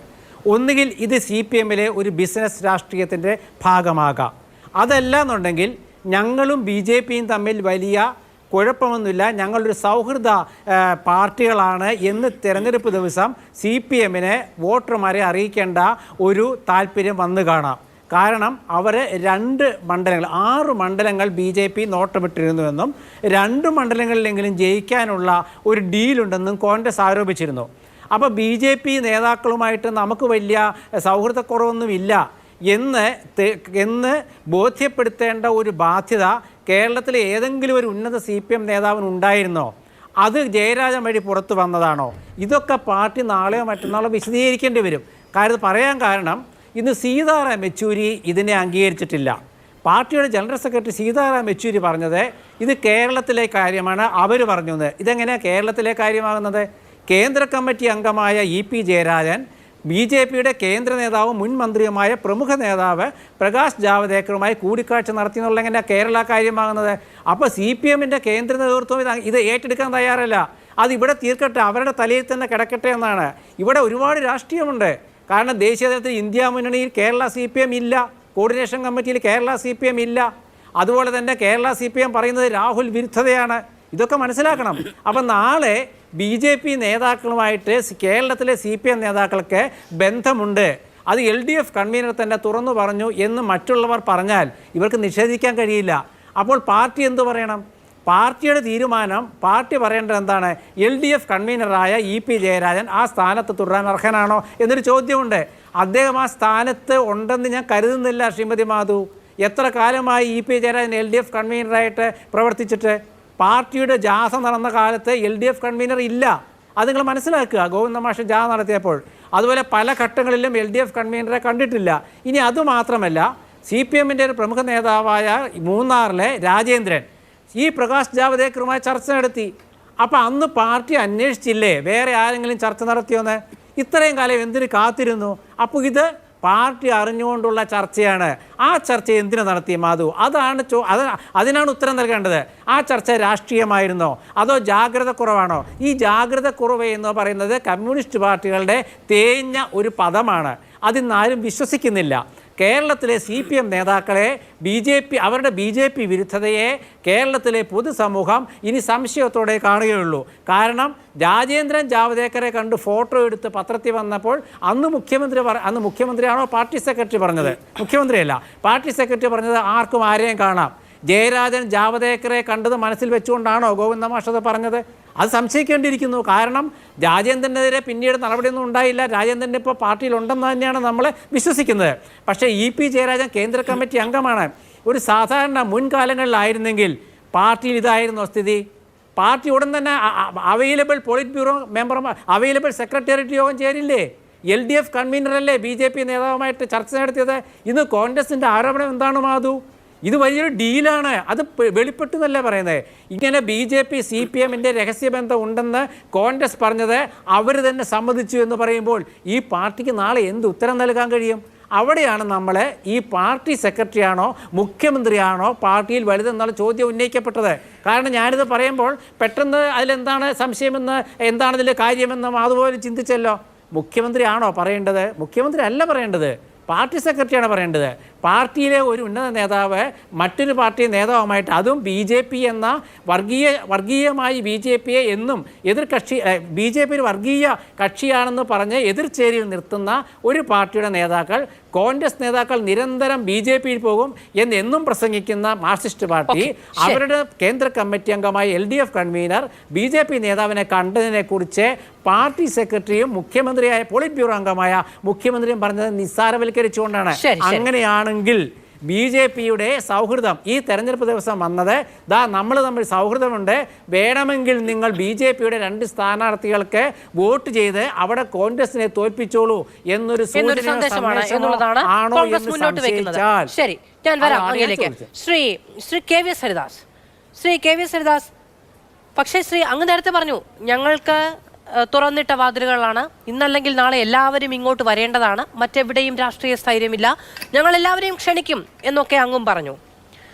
ഒന്നുകിൽ ഇത് CPMലെ ഒരു ബിസിനസ് രാഷ്ട്രീയത്തിൻ്റെ ഭാഗമാകാം. അതല്ല എന്നുണ്ടെങ്കിൽ ഞങ്ങളും BJPയും തമ്മിൽ വലിയ കുഴപ്പമൊന്നുമില്ല, ഞങ്ങളൊരു സൗഹൃദ പാർട്ടികളാണ് എന്ന് തെരഞ്ഞെടുപ്പ് ദിവസം CPMനെ വോട്ടർമാരെ അറിയിക്കേണ്ട ഒരു താല്പര്യം വന്നു കാണാം. കാരണം അവർ 6 മണ്ഡലങ്ങൾ BJP നോട്ടമിട്ടിരുന്നുവെന്നും 2 മണ്ഡലങ്ങളിലെങ്കിലും ജയിക്കാനുള്ള ഒരു ഡീലുണ്ടെന്നും കോൺഗ്രസ് ആരോപിച്ചിരുന്നു. അപ്പോൾ BJP നേതാക്കളുമായിട്ട് നമുക്ക് വലിയ സൗഹൃദക്കുറവൊന്നുമില്ല എന്ന് ബോധ്യപ്പെടുത്തേണ്ട ഒരു ബാധ്യത കേരളത്തിലെ ഏതെങ്കിലും ഒരു ഉന്നത CPM നേതാവിനുണ്ടായിരുന്നോ? അത് ജയരാജൻ വഴി പുറത്തു വന്നതാണോ? ഇതൊക്കെ പാർട്ടി നാളെയോ മറ്റന്നാളോ വിശദീകരിക്കേണ്ടി വരും. പറയാൻ കാരണം ഇന്ന് സീതാറാം യെച്ചൂരി ഇതിനെ അംഗീകരിച്ചിട്ടില്ല. പാർട്ടിയുടെ ജനറൽ സെക്രട്ടറി സീതാറാം യെച്ചൂരി പറഞ്ഞത് ഇത് കേരളത്തിലെ കാര്യമാണ്, അവർ പറഞ്ഞു എന്ന്. ഇതെങ്ങനെയാണ് കേരളത്തിലെ കാര്യമാകുന്നത്? കേന്ദ്ര കമ്മിറ്റി അംഗമായ EP ജയരാജൻ BJPയുടെ കേന്ദ്ര നേതാവും മുൻ മന്ത്രിയുമായ പ്രമുഖ നേതാവ് പ്രകാശ് ജാവദേക്കറുമായി കൂടിക്കാഴ്ച നടത്തി എന്നുള്ള എങ്ങനെയാണ് കേരള കാര്യമാകുന്നത്? അപ്പോൾ CPMൻ്റെ കേന്ദ്ര നേതൃത്വം ഇത് ഏറ്റെടുക്കാൻ തയ്യാറല്ല. അത് ഇവിടെ തീർക്കട്ടെ, അവരുടെ തലയിൽ തന്നെ കിടക്കട്ടെ എന്നാണ്. ഇവിടെ ഒരുപാട് രാഷ്ട്രീയമുണ്ട്. കാരണം ദേശീയ തലത്തിൽ ഇന്ത്യ മുന്നണിയിൽ കേരള CPM ഇല്ല, കോർഡിനേഷൻ കമ്മിറ്റിയിൽ കേരള CPM ഇല്ല. അതുപോലെ തന്നെ കേരള CPM പറയുന്നത് രാഹുൽ വിരുദ്ധതയാണ്. ഇതൊക്കെ മനസ്സിലാക്കണം. അപ്പം നാളെ BJP നേതാക്കളുമായിട്ട് കേരളത്തിലെ CPM നേതാക്കൾക്ക് ബന്ധമുണ്ട്, അത് LDF കൺവീനർ തന്നെ തുറന്നു പറഞ്ഞു എന്ന് മറ്റുള്ളവർ പറഞ്ഞാൽ ഇവർക്ക് നിഷേധിക്കാൻ കഴിയില്ല. അപ്പോൾ പാർട്ടി എന്തു പറയണം? പാർട്ടിയുടെ തീരുമാനം, പാർട്ടി പറയേണ്ടത് എന്താണ്? LDF കൺവീനറായ EP ജയരാജൻ ആ സ്ഥാനത്ത് തുടരാൻ അർഹനാണോ എന്നൊരു ചോദ്യമുണ്ട്. അദ്ദേഹം ആ സ്ഥാനത്ത് ഉണ്ടെന്ന് ഞാൻ കരുതുന്നില്ല. ശ്രീമതി മാധു, എത്ര കാലമായി EP ജയരാജൻ LDF കൺവീനറായിട്ട് പ്രവർത്തിച്ചിട്ട്? പാർട്ടിയുടെ ജാഥ നടന്ന കാലത്ത് LDF കൺവീനർ ഇല്ല. അത് നിങ്ങൾ മനസ്സിലാക്കുക. ഗോവിന്ദൻ മാഷ് ജാഥ നടത്തിയപ്പോൾ അതുപോലെ പല ഘട്ടങ്ങളിലും LDF കൺവീനറെ കണ്ടിട്ടില്ല. ഇനി അതുമാത്രമല്ല, CPMൻ്റെ ഒരു പ്രമുഖ നേതാവായ മൂന്നാറിലെ രാജേന്ദ്രൻ ഈ പ്രകാശ് ജാവദേക്കറുമായി ചർച്ച നടത്തി. അപ്പോൾ അന്ന് പാർട്ടി അന്വേഷിച്ചില്ലേ വേറെ ആരെങ്കിലും ചർച്ച നടത്തിയോന്ന്? ഇത്രയും കാലം എന്തിനു കാത്തിരുന്നു? അപ്പോൾ ഇത് പാർട്ടി അറിഞ്ഞുകൊണ്ടുള്ള ചർച്ചയാണ്. ആ ചർച്ച എന്തിനു നടത്തി മാധു? അതിനാണ് ഉത്തരം നൽകേണ്ടത്. ആ ചർച്ച രാഷ്ട്രീയമായിരുന്നോ അതോ ജാഗ്രത കുറവാണോ? ഈ ജാഗ്രത കുറവ് എന്ന് പറയുന്നത് കമ്മ്യൂണിസ്റ്റ് പാർട്ടികളുടെ തേഞ്ഞ ഒരു പദമാണ്. അതിന്നാരും വിശ്വസിക്കുന്നില്ല. കേരളത്തിലെ CPM നേതാക്കളെ അവരുടെ BJP വിരുദ്ധതയെ കേരളത്തിലെ പൊതുസമൂഹം ഇനി സംശയത്തോടെ കാണുകയുള്ളൂ. കാരണം രാജേന്ദ്രൻ ജാവദേക്കറെ കണ്ട് ഫോട്ടോ എടുത്ത് പത്രത്തിൽ വന്നപ്പോൾ അന്ന് മുഖ്യമന്ത്രിയാണോ പാർട്ടി സെക്രട്ടറി പറഞ്ഞത്? മുഖ്യമന്ത്രിയല്ല, പാർട്ടി സെക്രട്ടറി പറഞ്ഞത് ആർക്കും ആരെയും കാണാം. ജയരാജൻ ജാവദേക്കറെ കണ്ടത് മനസ്സിൽ വെച്ചുകൊണ്ടാണോ ഗോവിന്ദ മാഷ് അത് പറഞ്ഞത്? അത് സംശയിക്കേണ്ടിയിരിക്കുന്നു. കാരണം രാജേന്ദ്രനെതിരെ പിന്നീട് നടപടിയൊന്നും ഉണ്ടായില്ല. രാജേന്ദ്രൻ ഇപ്പോൾ പാർട്ടിയിലുണ്ടെന്ന് തന്നെയാണ് നമ്മൾ വിശ്വസിക്കുന്നത്. പക്ഷേ ഇ.പി. ജയരാജൻ കേന്ദ്ര കമ്മിറ്റി അംഗമാണ്. ഒരു സാധാരണ മുൻകാലങ്ങളിലായിരുന്നെങ്കിൽ പാർട്ടിയിൽ ഇതായിരുന്നു സ്ഥിതി. പാർട്ടി ഉടൻ തന്നെ അവൈലബിൾ പോളിറ്റ് ബ്യൂറോ മെമ്പർമാർ, അവൈലബിൾ സെക്രട്ടേറിയറ്റ് യോഗം ചേരില്ലേ? LDF കൺവീനറല്ലേ BJP നേതാവുമായിട്ട് ചർച്ച നടത്തിയത്? ഇന്ന് കോൺഗ്രസിൻ്റെ ആരോപണം എന്താണ് മാധു? ഇത് വലിയൊരു ഡീലാണ്. അത് വെളിപ്പെട്ടു എന്നല്ലേ പറയുന്നത്. ഇങ്ങനെ BJP CPM-ൻ്റെ രഹസ്യബന്ധം ഉണ്ടെന്ന് കോൺഗ്രസ് പറഞ്ഞത് അവർ തന്നെ സമ്മതിച്ചു എന്ന് പറയുമ്പോൾ ഈ പാർട്ടിക്ക് നാളെ എന്ത് ഉത്തരം നൽകാൻ കഴിയും? അവിടെയാണ് നമ്മൾ ഈ പാർട്ടി സെക്രട്ടറിയാണോ മുഖ്യമന്ത്രിയാണോ പാർട്ടിയിൽ വലുതെന്നുള്ള ചോദ്യം ഉന്നയിക്കപ്പെട്ടത്. കാരണം ഞാനിത് പറയുമ്പോൾ പെട്ടെന്ന് അതിലെന്താണ് സംശയമെന്ന്, എന്താണ് ഇതിൽ കാര്യമെന്ന് അതുപോലെ ചിന്തിച്ചല്ലോ. മുഖ്യമന്ത്രിയാണോ പറയേണ്ടത്? മുഖ്യമന്ത്രി അല്ല പറയേണ്ടത്, പാർട്ടി സെക്രട്ടറിയാണ് പറയേണ്ടത്. പാർട്ടിയിലെ ഒരു ഉന്നത നേതാവ് മറ്റൊരു പാർട്ടി നേതാവുമായിട്ട്, അതും BJP എന്ന വർഗീയമായി BJPയെ എന്നും എതിർകക്ഷി, BJP ഒരു വർഗീയ കക്ഷിയാണെന്ന് പറഞ്ഞ് എതിർചേരിയിൽ നിർത്തുന്ന ഒരു പാർട്ടിയുടെ നേതാക്കൾ, കോൺഗ്രസ് നേതാക്കൾ നിരന്തരം BJPയിൽ പോകും എന്നും പ്രസംഗിക്കുന്ന മാർക്സിസ്റ്റ് പാർട്ടി അവരുടെ കേന്ദ്ര കമ്മിറ്റി അംഗമായ LDF കൺവീനർ BJP നേതാവിനെ കണ്ടതിനെക്കുറിച്ച് പാർട്ടി സെക്രട്ടറിയും മുഖ്യമന്ത്രിയായ പോളിറ്റ് ബ്യൂറോ അംഗമായ മുഖ്യമന്ത്രിയും പറഞ്ഞത് നിസ്സാരവൽക്കരിച്ചുകൊണ്ടാണ്. അങ്ങനെയാണെങ്കിൽ BJPയുടെ സൗഹൃദം ഈ തെരഞ്ഞെടുപ്പ് ദിവസം വന്നത്, നമ്മൾ തമ്മിൽ സൗഹൃദമുണ്ട്, വേണമെങ്കിൽ നിങ്ങൾ BJPയുടെ 2 സ്ഥാനാർത്ഥികൾക്ക് വോട്ട് ചെയ്ത് അവിടെ കോൺഗ്രസിനെ തോൽപ്പിച്ചോളൂ എന്നൊരു സന്ദേശമാണ് എന്നുള്ളതാണ് കോൺഗ്രസ് മുന്നോട്ട് വെക്കുന്നത്. ശരി, ഞാൻ വരാം അങ്ങയിലേക്ക്. Shri K V S Haridas, പക്ഷേ അങ്ങ് നേരത്തെ പറഞ്ഞു ഞങ്ങൾക്ക് തുറന്നിട്ട വാതിലുകളാണ്, ഇന്നല്ലെങ്കിൽ നാളെ എല്ലാവരും ഇങ്ങോട്ട് വരേണ്ടതാണ്, മറ്റെവിടെയും രാഷ്ട്രീയ സ്ഥൈര്യമില്ല, ഞങ്ങൾ എല്ലാവരെയും ക്ഷണിക്കും എന്നൊക്കെ അങ്ങും പറഞ്ഞു.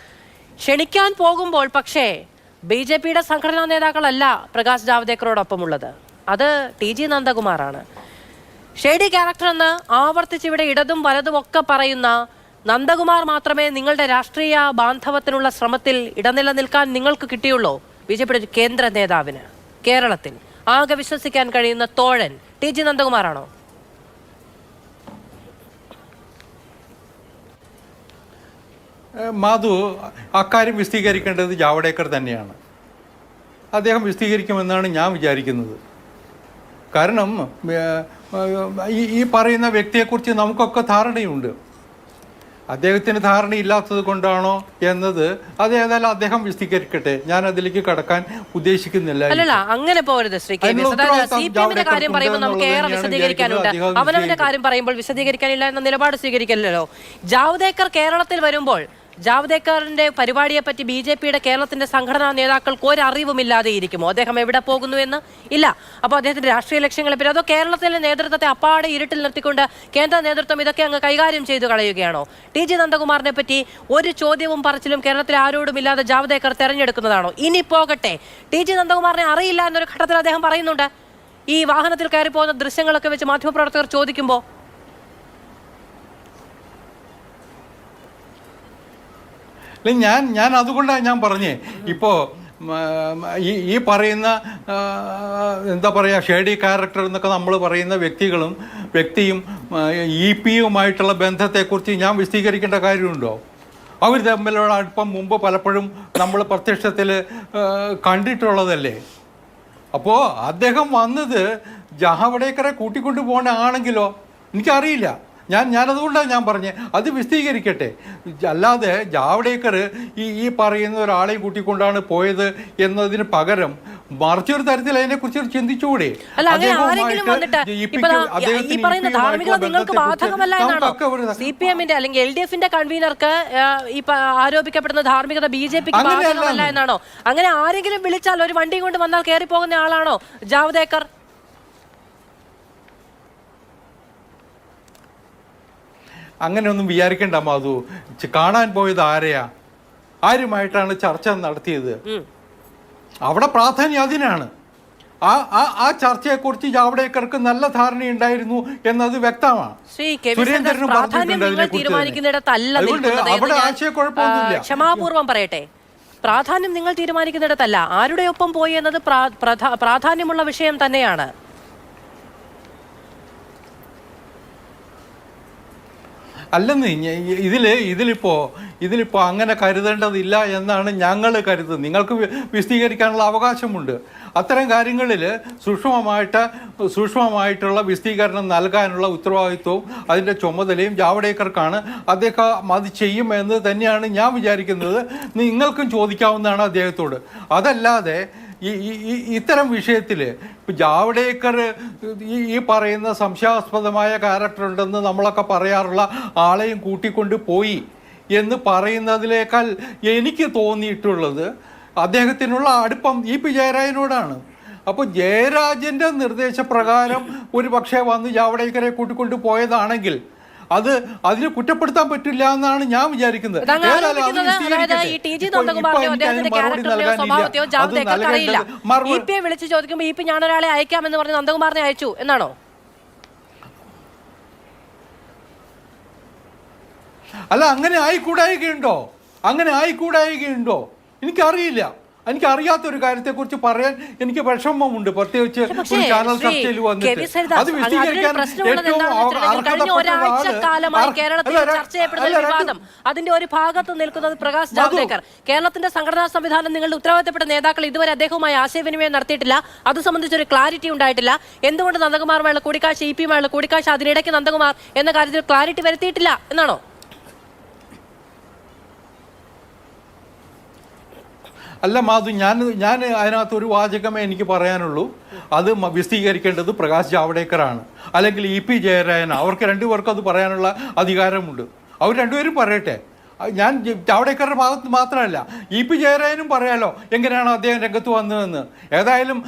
ക്ഷണിക്കാൻ പോകുമ്പോൾ പക്ഷേ BJPയുടെ സംഘടനാ നേതാക്കളല്ല പ്രകാശ് ജാവ്ദേക്കറോടൊപ്പമുള്ളത്, അത് TG നന്ദകുമാറാണ്. ഷേഡി ക്യാരക്ടർ എന്ന് ആവർത്തിച്ചിവിടെ ഇടതും വലതും ഒക്കെ പറയുന്ന നന്ദകുമാർ മാത്രമേ നിങ്ങളുടെ രാഷ്ട്രീയ ബാന്ധവത്തിനുള്ള ശ്രമത്തിൽ ഇടനില നിൽക്കാൻ നിങ്ങൾക്ക് കിട്ടിയുള്ളൂ. BJPയുടെ ഒരു കേന്ദ്ര നേതാവിന് കേരളത്തിൽ ആകെ വിശ്വസിക്കാൻ കഴിയുന്ന തോഴൻ TG നന്ദകുമാറാണോ? മാധു, അക്കാര്യം വിശദീകരിക്കേണ്ടത് ജാവ്ദേക്കർ തന്നെയാണ്. അദ്ദേഹം വിശദീകരിക്കുമെന്നാണ് ഞാൻ വിചാരിക്കുന്നത്. കാരണം ഈ പറയുന്ന വ്യക്തിയെക്കുറിച്ച് നമുക്കൊക്കെ ധാരണയുണ്ട്. അദ്ദേഹത്തിന് ധാരണയില്ലാത്തത് കൊണ്ടാണോ എന്നത് അത് ഏതായാലും അദ്ദേഹം വിശദീകരിക്കട്ടെ. ഞാൻ അതിലേക്ക് കടക്കാൻ ഉദ്ദേശിക്കുന്നില്ല. അല്ലല്ല, അങ്ങനെ പോകരുത് ശ്രീ കെ. CPM-ന്റെ കാര്യം പറയുമ്പോൾ നമുക്ക് ഏറെ വിശദീകരിക്കാനുണ്ട്. അവനവന്റെ കാര്യം പറയുമ്പോൾ വിശദീകരിക്കാനില്ല എന്ന നിലപാട് സ്വീകരിക്കല്ലോ. ജാവ്ദേക്കർ കേരളത്തിൽ വരുമ്പോൾ ജാവ്ദേക്കറിന്റെ പരിപാടിയെ പറ്റി BJPയുടെ കേരളത്തിന്റെ സംഘടനാ നേതാക്കൾക്ക് ഒരറിവുമില്ലാതെ ഇരിക്കുമോ? അദ്ദേഹം എവിടെ പോകുന്നു എന്ന് ഇല്ല. അപ്പോൾ അദ്ദേഹത്തിന്റെ രാഷ്ട്രീയ ലക്ഷ്യങ്ങളെ പറ്റി, അതോ കേരളത്തിലെ നേതൃത്വത്തെ അപ്പാടെ ഇരുട്ടിൽ നിർത്തിക്കൊണ്ട് കേന്ദ്ര നേതൃത്വം ഇതൊക്കെ അങ്ങ് കൈകാര്യം ചെയ്തു കളയുകയാണോ? TG നന്ദകുമാറിനെ പറ്റി ഒരു ചോദ്യവും പറച്ചിലും കേരളത്തിലെ ആരോടും ഇല്ലാതെ ജാവ്ദേക്കർ തെരഞ്ഞെടുക്കുന്നതാണോ? ഇനി പോകട്ടെ, TG നന്ദകുമാറിനെ അറിയില്ല എന്നൊരു ഘട്ടത്തിൽ അദ്ദേഹം പറയുന്നുണ്ട്. ഈ വാഹനത്തിൽ കയറി പോകുന്ന ദൃശ്യങ്ങളൊക്കെ വെച്ച് മാധ്യമപ്രവർത്തകർ ചോദിക്കുമ്പോൾ ഞാൻ അതുകൊണ്ടാണ് ഞാൻ പറഞ്ഞേ, ഇപ്പോൾ ഈ പറയുന്ന എന്താ പറയുക ഷേഡി ക്യാരക്ടർ എന്നൊക്കെ നമ്മൾ പറയുന്ന വ്യക്തിയും EPയുമായിട്ടുള്ള ബന്ധത്തെക്കുറിച്ച് ഞാൻ വിശദീകരിക്കേണ്ട കാര്യമുണ്ടോ? അവർ തമ്മിലുള്ള അടുപ്പം മുമ്പ് പലപ്പോഴും നമ്മൾ പ്രത്യക്ഷത്തിൽ കണ്ടിട്ടുള്ളതല്ലേ. അപ്പോൾ അദ്ദേഹം വന്നത് ജാവ്ദേക്കറെ കൂട്ടിക്കൊണ്ടു പോകണാണെങ്കിലോ എനിക്കറിയില്ല. ഞാനതുകൊണ്ടാണ് ഞാൻ പറഞ്ഞത് അത് വിശദീകരിക്കട്ടെ. അല്ലാതെ ജാവ്ദേക്കർ ഈ പറയുന്ന ഒരാളെയും കൂട്ടിക്കൊണ്ടാണ് പോയത് എന്നതിന് പകരം മറിച്ചൊരു തരത്തിൽ അതിനെക്കുറിച്ച് ചിന്തിച്ചുകൂടെ? CPM-ന്റെ അല്ലെങ്കിൽ LDF-ന്റെ കൺവീനർക്ക് ഈ ആരോപിക്കപ്പെടുന്ന ധാർമ്മികത BJPക്ക് ബാധകമല്ല എന്നാണോ? അങ്ങനെ ആരെങ്കിലും വിളിച്ചാൽ ഒരു വണ്ടി കൊണ്ട് വന്നാൽ കയറി പോകുന്ന ആളാണോ ജാവ്ദേക്കർ? അങ്ങനെയൊന്നും വിചാരിക്കേണ്ട മാധു. കാണാൻ പോയത് ആരുമായിട്ടാണ് ചർച്ച നടത്തിയത്? അവിടെ പ്രാധാന്യം അതിനാണ്. ആ ചർച്ചയെക്കുറിച്ച് ജാവ്ദേക്കർക്ക് നല്ല ധാരണയുണ്ടായിരുന്നു എന്നത് വ്യക്തമാണ്. സുരേന്ദ്രനും അവിടെ ആശയക്കുഴപ്പമൊന്നുമില്ല. ക്ഷമാപൂർവം പറയട്ടെ, പ്രാധാന്യം നിങ്ങൾ തീരുമാനിക്കുന്നിടത്തല്ല, ആരുടെ ഒപ്പം പോയി എന്നത് പ്രാധാന്യമുള്ള വിഷയം തന്നെയാണ്. അല്ലെന്ന് ഇതിലിപ്പോൾ അങ്ങനെ കരുതേണ്ടതില്ല എന്നാണ് ഞങ്ങൾ കരുതുന്നത്. നിങ്ങൾക്ക് വിശദീകരിക്കാനുള്ള അവകാശമുണ്ട്. അത്തരം കാര്യങ്ങളിൽ സൂക്ഷ്മമായിട്ടുള്ള വിശദീകരണം നൽകാനുള്ള ഉത്തരവാദിത്വവും അതിൻ്റെ ചുമതലയും ജാവ്ദേക്കർക്കാണ്. അദ്ദേഹം അത് ചെയ്യുമെന്ന് തന്നെയാണ് ഞാൻ വിചാരിക്കുന്നത്. നിങ്ങൾക്കും ചോദിക്കാവുന്നതാണ് അദ്ദേഹത്തോട്. അതല്ലാതെ ഇത്തരം വിഷയത്തിൽ ജാവ്ദേക്കർ ഈ പറയുന്ന സംശയാസ്പദമായ ക്യാരക്ടറുണ്ടെന്ന് നമ്മളൊക്കെ പറയാറുള്ള ആളെയും കൂട്ടിക്കൊണ്ട് പോയി എന്ന് പറയുന്നതിനേക്കാൾ എനിക്ക് തോന്നിയിട്ടുള്ളത് അദ്ദേഹത്തിനുള്ള അടുപ്പം ഇ പി ജയരാജനോടാണ്. അപ്പോൾ ജയരാജൻ്റെ നിർദ്ദേശപ്രകാരം ഒരു പക്ഷേ വന്ന് ജാവ്ദേക്കറെ കൂട്ടിക്കൊണ്ട് പോയതാണെങ്കിൽ അതിനെ കുറ്റപ്പെടുത്താൻ പറ്റില്ല എന്നാണ് ഞാൻ വിചാരിക്കുന്നത്. വിളിച്ചു ചോദിക്കുമ്പോൾ ഇപ്പൊ ഞാനൊരാളെ അയക്കാമെന്ന് പറഞ്ഞ് നന്ദകുമാറിനെ അയച്ചു എന്നാണോ? അല്ല, അങ്ങനെ ആയിക്കൂടായികയുണ്ടോ എനിക്കറിയില്ല. എനിക്കറിയാത്തൊരു കാര്യത്തെക്കുറിച്ച് പറയാൻ എനിക്ക് വിഷമമുണ്ട്, പ്രത്യേകിച്ച് ഒരു ചാനൽ ചർച്ചയിൽ വന്നിട്ട്. അത് വിശദീകരിക്കാൻ അതിന്റെ ഒരു ഭാഗത്ത് നിൽക്കുന്നത് പ്രകാശ് ജാവ്ദേക്കർ. കേരളത്തിന്റെ സംഘടനാ സംവിധാനം നിങ്ങളുടെ ഉത്തരവാദിത്തപ്പെട്ട നേതാക്കൾ ഇതുവരെ അദ്ദേഹവുമായി ആശയവിനിമയം നടത്തിയിട്ടില്ല. അത് സംബന്ധിച്ചൊരു ക്ലാരിറ്റി ഉണ്ടായിട്ടില്ല. എന്തുകൊണ്ട് നന്ദകുമാറുമായുള്ള കൂടിക്കാഴ്ച, ഇ പിയുമായുള്ള കൂടിക്കാഴ്ച, അതിനിടയ്ക്ക് നന്ദകുമാർ എന്ന കാര്യത്തിൽ ക്ലാരിറ്റി വരുത്തിയിട്ടില്ല എന്നാണോ? അല്ല മാധു, ഞാൻ അതിനകത്ത് ഒരു വാചകമേ എനിക്ക് പറയാനുള്ളൂ. അത് വിശദീകരിക്കേണ്ടത് പ്രകാശ് ജാവ്ദേക്കറാണ്, അല്ലെങ്കിൽ ഇ പി ജയരാജൻ. അവർക്ക് രണ്ടുപേർക്കും അത് പറയാനുള്ള അധികാരമുണ്ട്. അവർ രണ്ടുപേരും പറയട്ടെ. ഞാൻ ജാവ്ദേക്കറുടെ ഭാഗത്ത് മാത്രമല്ല, ഇ പി ജയരാജനും പറയാലോ എങ്ങനെയാണ് അദ്ദേഹം രംഗത്ത് വന്നതെന്ന്. ഏതായാലും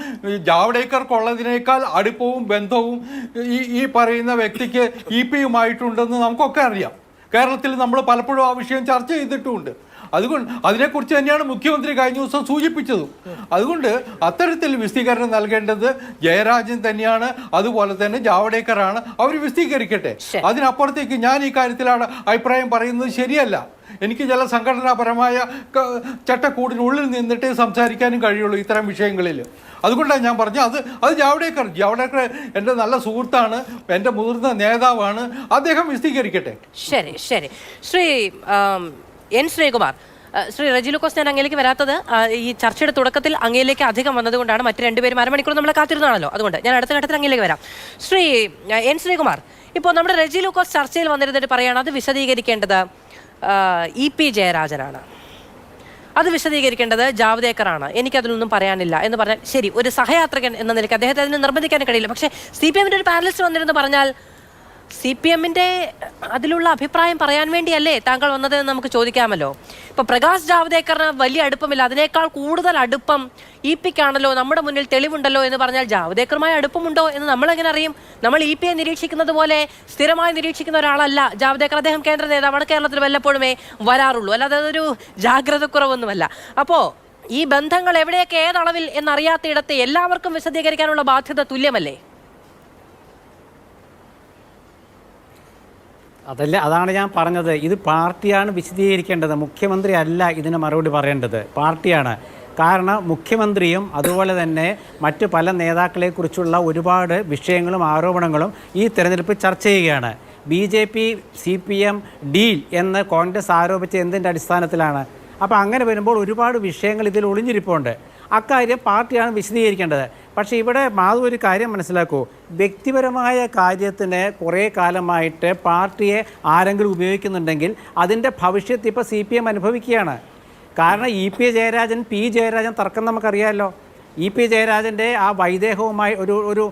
ജാവ്ദേക്കർക്കുള്ളതിനേക്കാൾ അടുപ്പവും ബന്ധവും ഈ പറയുന്ന വ്യക്തിക്ക് ഇ പിയുമായിട്ടുണ്ടെന്ന് നമുക്കൊക്കെ അറിയാം. കേരളത്തിൽ നമ്മൾ പലപ്പോഴും ആ വിഷയം ചർച്ച ചെയ്തിട്ടുമുണ്ട്. അതുകൊണ്ട് അതിനെക്കുറിച്ച് തന്നെയാണ് മുഖ്യമന്ത്രി കഴിഞ്ഞ ദിവസം സൂചിപ്പിച്ചതും. അതുകൊണ്ട് അത്തരത്തിൽ വിശദീകരണം നൽകേണ്ടത് ജയരാജൻ തന്നെയാണ്, അതുപോലെ തന്നെ ജാവ്ദേക്കറാണ്. അവർ വിശദീകരിക്കട്ടെ. അതിനപ്പുറത്തേക്ക് ഞാൻ ഈ കാര്യത്തിലാണ് അഭിപ്രായം പറയുന്നത് ശരിയല്ല. എനിക്ക് ചില സംഘടനാപരമായ ചട്ടക്കൂടിനുള്ളിൽ നിന്നിട്ടേ സംസാരിക്കാനും കഴിയുള്ളൂ ഇത്തരം വിഷയങ്ങളിൽ. അതുകൊണ്ടാണ് ഞാൻ പറഞ്ഞത് അത് ജാവ്ദേക്കർ എൻ്റെ നല്ല സുഹൃത്താണ്, എൻ്റെ മുതിർന്ന നേതാവാണ്. അദ്ദേഹം വിശദീകരിക്കട്ടെ. ശരി. ശ്രീ എൻ ശ്രീകുമാർ, ശ്രീ റെജി ലൂക്കോസ്, ഞാൻ അങ്ങയിലേക്ക് വരാത്തത് ഈ ചർച്ചയുടെ തുടക്കത്തിൽ അങ്ങയിലേക്ക് അധികം വന്നതുകൊണ്ടാണ്. മറ്റ് രണ്ടുപേരും അരമണിക്കൂർ നമ്മൾ കാത്തിരുന്നാണല്ലോ, അതുകൊണ്ട് ഞാൻ അടുത്ത ഘട്ടത്തിൽ അങ്ങയിലേക്ക് വരാം. ശ്രീ എൻ ശ്രീകുമാർ, ഇപ്പോൾ നമ്മുടെ റെജി ലൂക്കോസ് ചർച്ചയിൽ വന്നിരുന്നിട്ട് പറയുകയാണ് അത് വിശദീകരിക്കേണ്ടത് ഇ പി ജയരാജനാണ്, അത് വിശദീകരിക്കേണ്ടത് ജാവ്ദേക്കറാണ്, എനിക്കതിലൊന്നും പറയാനില്ല എന്ന് പറഞ്ഞാൽ ശരി, ഒരു സഹയാത്രികൻ എന്ന നിലയ്ക്ക് അദ്ദേഹത്തെ അതിന് നിർബന്ധിക്കാൻ കഴിയില്ല. പക്ഷേ CPM ഒരു പാനലിസ്റ്റ് വന്നിരുന്ന് പറഞ്ഞാൽ CPM അതിലുള്ള അഭിപ്രായം പറയാൻ വേണ്ടിയല്ലേ താങ്കൾ വന്നത് എന്ന് നമുക്ക് ചോദിക്കാമല്ലോ. ഇപ്പൊ പ്രകാശ് ജാവ്ദേക്കറിന് വലിയ അടുപ്പമില്ല, അതിനേക്കാൾ കൂടുതൽ അടുപ്പം ഇ പിക്കാണല്ലോ, നമ്മുടെ മുന്നിൽ തെളിവുണ്ടല്ലോ എന്ന് പറഞ്ഞാൽ ജാവ്ദേക്കറുമായി അടുപ്പമുണ്ടോ എന്ന് നമ്മളെങ്ങനെ അറിയും? നമ്മൾ ഇ പിയെ നിരീക്ഷിക്കുന്നത് പോലെ സ്ഥിരമായി നിരീക്ഷിക്കുന്ന ഒരാളല്ല ജാവ്ദേക്കർ. അദ്ദേഹം കേന്ദ്ര നേതാവാണ്, കേരളത്തിൽ വല്ലപ്പോഴുമേ വരാറുള്ളൂ, അല്ലാതെ അതൊരു ജാഗ്രത കുറവൊന്നുമല്ല. അപ്പോൾ ഈ ബന്ധങ്ങൾ എവിടെയൊക്കെ ഏതളവിൽ എന്നറിയാത്തയിടത്ത് എല്ലാവർക്കും വിശദീകരിക്കാനുള്ള ബാധ്യത തുല്യമല്ലേ? അതാണ് ഞാൻ പറഞ്ഞത്. ഇത് പാർട്ടിയാണ് വിശദീകരിക്കേണ്ടത്, മുഖ്യമന്ത്രി അല്ല ഇതിന് മറുപടി പറയേണ്ടത്, പാർട്ടിയാണ്. കാരണം മുഖ്യമന്ത്രിയും അതുപോലെ തന്നെ മറ്റു പല നേതാക്കളെക്കുറിച്ചുള്ള ഒരുപാട് വിഷയങ്ങളും ആരോപണങ്ങളും ഈ തെരഞ്ഞെടുപ്പ് ചർച്ച ചെയ്യുകയാണ്. BJP CPM ഡീൽ എന്ന് കോൺഗ്രസ് ആരോപിച്ച എന്തിൻ്റെ അടിസ്ഥാനത്തിലാണ്? അപ്പോൾ അങ്ങനെ വരുമ്പോൾ ഒരുപാട് വിഷയങ്ങൾ ഇതിൽ ഒളിഞ്ഞിരിപ്പുണ്ട്. അക്കാര്യം പാർട്ടിയാണ് വിശദീകരിക്കേണ്ടത്. പക്ഷേ ഇവിടെ മാധു ഒരു കാര്യം മനസ്സിലാക്കൂ, വ്യക്തിപരമായ കാര്യത്തിന് കുറേ കാലമായിട്ട് പാർട്ടിയെ ആരെങ്കിലും ഉപയോഗിക്കുന്നുണ്ടെങ്കിൽ അതിൻ്റെ ഭവിഷ്യത്ത് ഇപ്പോൾ CPM അനുഭവിക്കുകയാണ്. കാരണം P ജയരാജൻ തർക്കം നമുക്കറിയാമല്ലോ. P ജയരാജൻ്റെ ആ വൈദേഹവുമായി ഒരു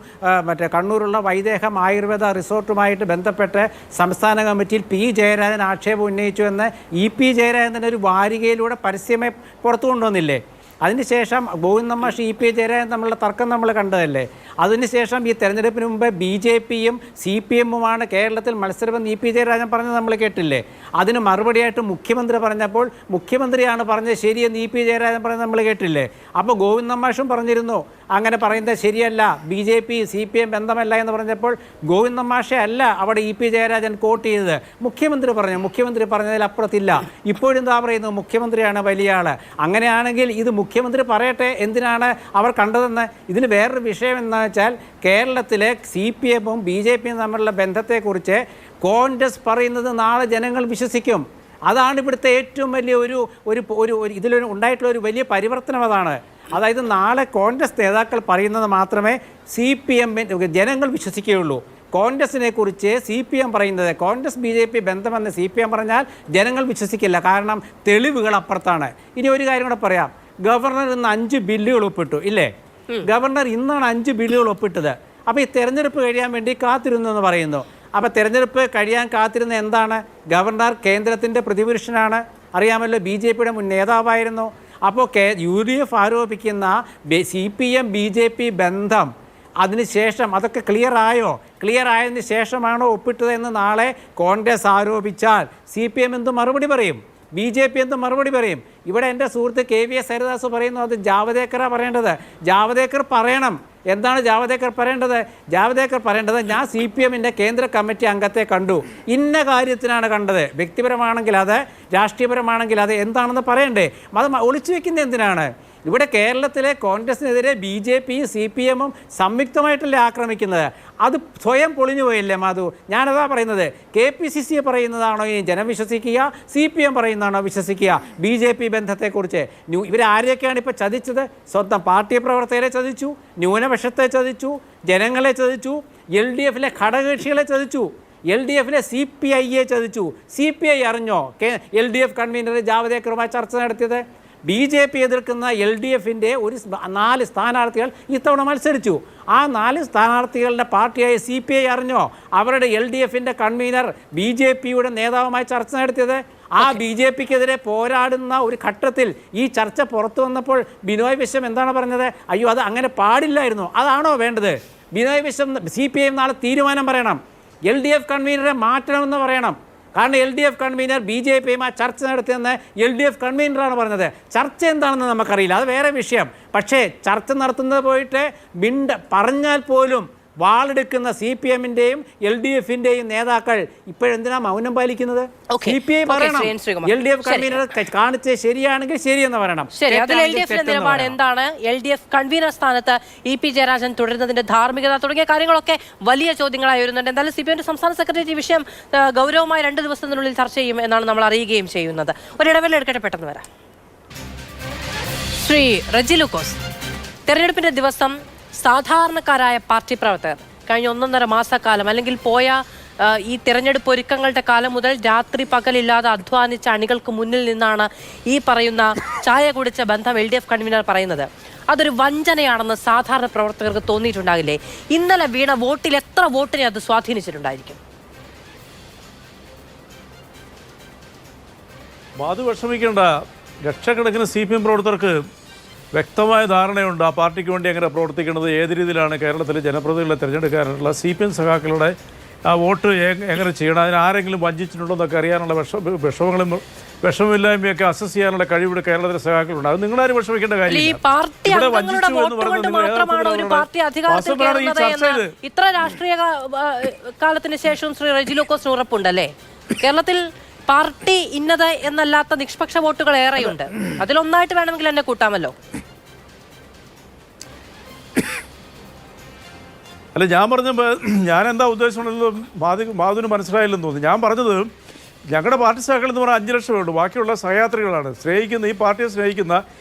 മറ്റേ കണ്ണൂരുള്ള വൈദേഹം ആയുർവേദ റിസോർട്ടുമായിട്ട് ബന്ധപ്പെട്ട് സംസ്ഥാന കമ്മിറ്റിയിൽ P ജയരാജൻ ആക്ഷേപം ഉന്നയിച്ചു എന്ന് P ജയരാജൻ തന്നെ ഒരു വാരികയിലൂടെ പരസ്യമായി പുറത്തു കൊണ്ടുവന്നില്ലേ? അതിനുശേഷം ഗോവിന്ദമാഷ് P ജയരാജൻ തമ്മിലുള്ള തർക്കം നമ്മൾ കണ്ടതല്ലേ? അതിനുശേഷം ഈ തെരഞ്ഞെടുപ്പിന് മുമ്പ് BJPയും CPMുമാണ് കേരളത്തിൽ മത്സരമെന്ന് P ജയരാജൻ പറഞ്ഞത് നമ്മൾ കേട്ടില്ലേ? അതിന് മറുപടിയായിട്ട് മുഖ്യമന്ത്രി പറഞ്ഞപ്പോൾ മുഖ്യമന്ത്രിയാണ് പറഞ്ഞത് ശരിയെന്ന് P ജയരാജൻ പറഞ്ഞത് നമ്മൾ കേട്ടില്ലേ? അപ്പോൾ ഗോവിന്ദമാഷും പറഞ്ഞിരുന്നു അങ്ങനെ പറയുന്നത് ശരിയല്ല, BJP CPM ബന്ധമല്ല എന്ന് പറഞ്ഞപ്പോൾ ഗോവിന്ദമാഷെ അല്ല അവിടെ P ജയരാജൻ കോട്ട് ചെയ്തത്, മുഖ്യമന്ത്രി പറഞ്ഞതിലപ്പുറത്തില്ല. ഇപ്പോഴെന്താ പറയുന്നു? മുഖ്യമന്ത്രിയാണ് വലിയ ആൾ. അങ്ങനെയാണെങ്കിൽ ഇത് മുഖ്യമന്ത്രി പറയട്ടെ എന്തിനാണ് അവർ കണ്ടതെന്ന്. ഇതിന് വേറൊരു വിഷയം എന്താ വെച്ചാൽ കേരളത്തിലെ CPMും BJPയും തമ്മിലുള്ള ബന്ധത്തെക്കുറിച്ച് കോൺഗ്രസ് പറയുന്നത് നാളെ ജനങ്ങൾ വിശ്വസിക്കും. അതാണ് ഇവിടുത്തെ ഏറ്റവും വലിയ ഇതിലൊരു ഉണ്ടായിട്ടുള്ള ഒരു വലിയ പരിവർത്തനം. അതായത് നാളെ കോൺഗ്രസ് നേതാക്കൾ പറയുന്നത് മാത്രമേ CPM ജനങ്ങൾ വിശ്വസിക്കുകയുള്ളൂ. കോൺഗ്രസിനെ കുറിച്ച് CPM പറയുന്നത്, കോൺഗ്രസ് BJP ബന്ധമെന്ന് CPM പറഞ്ഞാൽ ജനങ്ങൾ വിശ്വസിക്കില്ല. കാരണം തെളിവുകൾ അപ്പുറത്താണ്. ഇനി ഒരു കാര്യം കൂടെ പറയാം. ഗവർണർ ഇന്ന് 5 ബില്ലുകൾ ഒപ്പിട്ടു ഇല്ലേ? ഗവർണർ ഇന്നാണ് 5 ബില്ലുകൾ ഒപ്പിട്ടത്. അപ്പോൾ ഈ തെരഞ്ഞെടുപ്പ് കഴിയാൻ വേണ്ടി കാത്തിരുന്നു എന്ന് പറയുന്നു. അപ്പോൾ തെരഞ്ഞെടുപ്പ് കഴിയാൻ കാത്തിരുന്ന എന്താണ്? ഗവർണർ കേന്ദ്രത്തിൻ്റെ പ്രതിപുരുഷനാണ്, അറിയാമല്ലോ, BJPയുടെ മുൻ നേതാവായിരുന്നു. അപ്പോൾ UDF ആരോപിക്കുന്ന CPM BJP ബന്ധം അതിനുശേഷം അതൊക്കെ ക്ലിയർ ആയതിന് ശേഷമാണോ ഒപ്പിട്ടതെന്ന് നാളെ കോൺഗ്രസ് ആരോപിച്ചാൽ CPM എന്ത് മറുപടി പറയും? BJP എന്ത് മറുപടി പറയും? ഇവിടെ എൻ്റെ സുഹൃത്ത് KVS ഹരിദാസ് പറയുന്നു അത് ജാവദേക്കറാണ് പറയേണ്ടത്. ജാവദേക്കർ പറയണം. എന്താണ് ജാവദേക്കർ പറയേണ്ടത്? ജാവദേക്കർ പറയേണ്ടത് ഞാൻ CPMൻ്റെ കേന്ദ്ര കമ്മിറ്റി അംഗത്തെ കണ്ടു, ഇന്ന കാര്യത്തിനാണ് കണ്ടത്. വ്യക്തിപരമാണെങ്കിൽ അത്, രാഷ്ട്രീയപരമാണെങ്കിൽ അത്, എന്താണെന്ന് പറയണ്ടേ? അത് ഒളിച്ചു വെക്കുന്നത് എന്തിനാണ്? ഇവിടെ കേരളത്തിലെ കോൺഗ്രസിനെതിരെ BJPയും CPMഉം സംയുക്തമായിട്ടല്ലേ ആക്രമിക്കുന്നത്? അത് സ്വയം പൊളിഞ്ഞു പോയില്ലേ മാധു? ഞാനതാ പറയുന്നത്. KPCC പറയുന്നതാണോ ഈ ജനം വിശ്വസിക്കുക? CPM പറയുന്നതാണോ വിശ്വസിക്കുക? BJP ബന്ധത്തെക്കുറിച്ച് ഇവരാരെയൊക്കെയാണ് ഇപ്പോൾ ചതിച്ചത്? സ്വന്തം പാർട്ടി പ്രവർത്തകരെ ചതിച്ചു, ന്യൂനപക്ഷത്തെ ചതിച്ചു, ജനങ്ങളെ ചതിച്ചു, LDFലെ ഘടകകക്ഷികളെ ചതിച്ചു, LDFലെ CPIയെ ചതിച്ചു. CPI അറിഞ്ഞോ LDF കൺവീനർ ജാവദേക്കറുമായി ചർച്ച നടത്തിയത്? BJP എതിർക്കുന്ന LDFൻ്റെ 4 സ്ഥാനാർത്ഥികൾ ഇത്തവണ മത്സരിച്ചു. ആ 4 സ്ഥാനാർത്ഥികളുടെ പാർട്ടിയായ CPI അറിഞ്ഞോ അവരുടെ LDFൻ്റെ കൺവീനർ BJPയുടെ നേതാവുമായി ചർച്ച നടത്തിയത്? ആ BJPക്കെതിരെ പോരാടുന്ന ഒരു ഘട്ടത്തിൽ ഈ ചർച്ച പുറത്തു വന്നപ്പോൾ ബിനോയ് വിശ്വം എന്താണ് പറഞ്ഞത്? അയ്യോ, അത് അങ്ങനെ പാടില്ലായിരുന്നു. അതാണോ വേണ്ടത്? ബിനോയ് വിശ്വം CPI നാളെ തീരുമാനം പറയണം, LDF കൺവീനറെ മാറ്റണമെന്ന് പറയണം. കാരണം LDF കൺവീനർ BJPയുമായി ചർച്ച നടത്തിയെന്ന് LDF കൺവീനറാണ് പറഞ്ഞത്. ചർച്ച എന്താണെന്ന് നമുക്കറിയില്ല, അത് വേറെ വിഷയം. പക്ഷേ ചർച്ച നടത്തുന്നത് പോയിട്ട് പറഞ്ഞാൽ പോലും വാളെടുക്കുന്ന CPMൻ്റെയും LDFൻ്റെയും നേതാക്കൾ ഇപ്പോഴെന്തിനാ മൗനം പാലിക്കുന്നത്? CPI പറയണം, LDF കൺവീനർ കാണിച്ച് ശരിയാണെങ്കിൽ ശരിയെന്ന് പറയണം. ശരി, അതിൽ LDFന്റെ നിലപാട് എന്താണ്? LDF കൺവീനർ സ്ഥാനത്ത് EP ജയരാജൻ തുടരുന്നതിന്റെ ധാർമ്മികത തുടങ്ങിയ കാര്യങ്ങളൊക്കെ വലിയ ചോദ്യങ്ങളായി വരുന്നുണ്ട്. എന്തായാലും CPMന്റെ സംസ്ഥാന സെക്രട്ടറി വിഷയം ഗൗരവമായി 2 ദിവസത്തിനുള്ളിൽ ചർച്ച ചെയ്യും എന്നാണ് നമ്മൾ അറിയുകയും ചെയ്യുന്നത്. ഒരിടവേള എടുക്കട്ടെ, പെട്ടെന്ന് വരാം. ശ്രീ റെജി ലൂക്കോസ്, തെരഞ്ഞെടുപ്പിന്റെ ദിവസം സാധാരണക്കാരായ പാർട്ടി പ്രവർത്തകർ കഴിഞ്ഞ 1.5 മാസക്കാലം അല്ലെങ്കിൽ പോയ ഈ തെരഞ്ഞെടുപ്പ് ഒരുക്കങ്ങളുടെ കാലം മുതൽ രാത്രി പകലില്ലാതെ അധ്വാനിച്ച അണികൾക്ക് മുന്നിൽ നിന്നാണ് ഈ പറയുന്ന ചായ കുടിച്ച ബന്ധം LDF കൺവീനർ പറയുന്നത്. അതൊരു വഞ്ചനയാണെന്ന് സാധാരണ പ്രവർത്തകർക്ക് തോന്നിയിട്ടുണ്ടാകില്ലേ? ഇന്നലെ വീണ വോട്ടിൽ എത്ര വോട്ടിനെ അത് സ്വാധീനിച്ചിട്ടുണ്ടായിരിക്കും? അത് വിഷമിക്കേണ്ട. ലക്ഷക്കണക്കിന് CPM പ്രവർത്തകർക്ക് വ്യക്തമായ ധാരണയുണ്ട് ആ പാർട്ടിക്ക് വേണ്ടി എങ്ങനെ പ്രവർത്തിക്കേണ്ടത്, ഏത് രീതിയിലാണ് കേരളത്തിലെ ജനപ്രതിനിധികളെ തിരഞ്ഞെടുക്കാനുള്ള CPM സഖാക്കളുടെ ആ വോട്ട് എങ്ങനെ ചെയ്യണം, അതിന് ആരെങ്കിലും വഞ്ചിച്ചിട്ടുണ്ടോ എന്നൊക്കെ അറിയാനുള്ള വിഷമമില്ലായ്മയൊക്കെ അസസ് ചെയ്യാനുള്ള കഴിവിടെ കേരളത്തിലെ സഖാക്കളുണ്ട്. അത് നിങ്ങളാരും വിഷമിക്കേണ്ട കാര്യമില്ല. ഇവിടെ വഞ്ചിച്ചു എന്ന് പറയുന്നത് ഇത്ര രാഷ്ട്രീയ കാലത്തിന് ശേഷം ശ്രീ റെജി ലൂക്കോസിന് ഉറപ്പുണ്ടല്ലേ കേരളത്തിൽ പാർട്ടി ഇന്നത് എന്നല്ലാത്ത നിഷ്പക്ഷ വോട്ടുകൾ ഏറെയുണ്ട്? അതിലൊന്നായിട്ട് വേണമെങ്കിൽ എന്നെ കൂട്ടാമല്ലോ. അല്ല, ഞാൻ പറഞ്ഞപ്പോൾ ഞാൻ എന്താ ഉദ്ദേശിച്ചുള്ളത് മാധുവിന് മനസ്സിലായില്ലെന്ന് തോന്നുന്നു. ഞാൻ പറഞ്ഞത് ഞങ്ങളുടെ പാർട്ടി സഖാക്കൾ എന്ന് പറഞ്ഞാൽ 5 ലക്ഷമേ ഉള്ളൂ. ബാക്കിയുള്ള സഹയാത്രികളാണ്. ഈ പാർട്ടിയെ സ്നേഹിക്കുന്ന,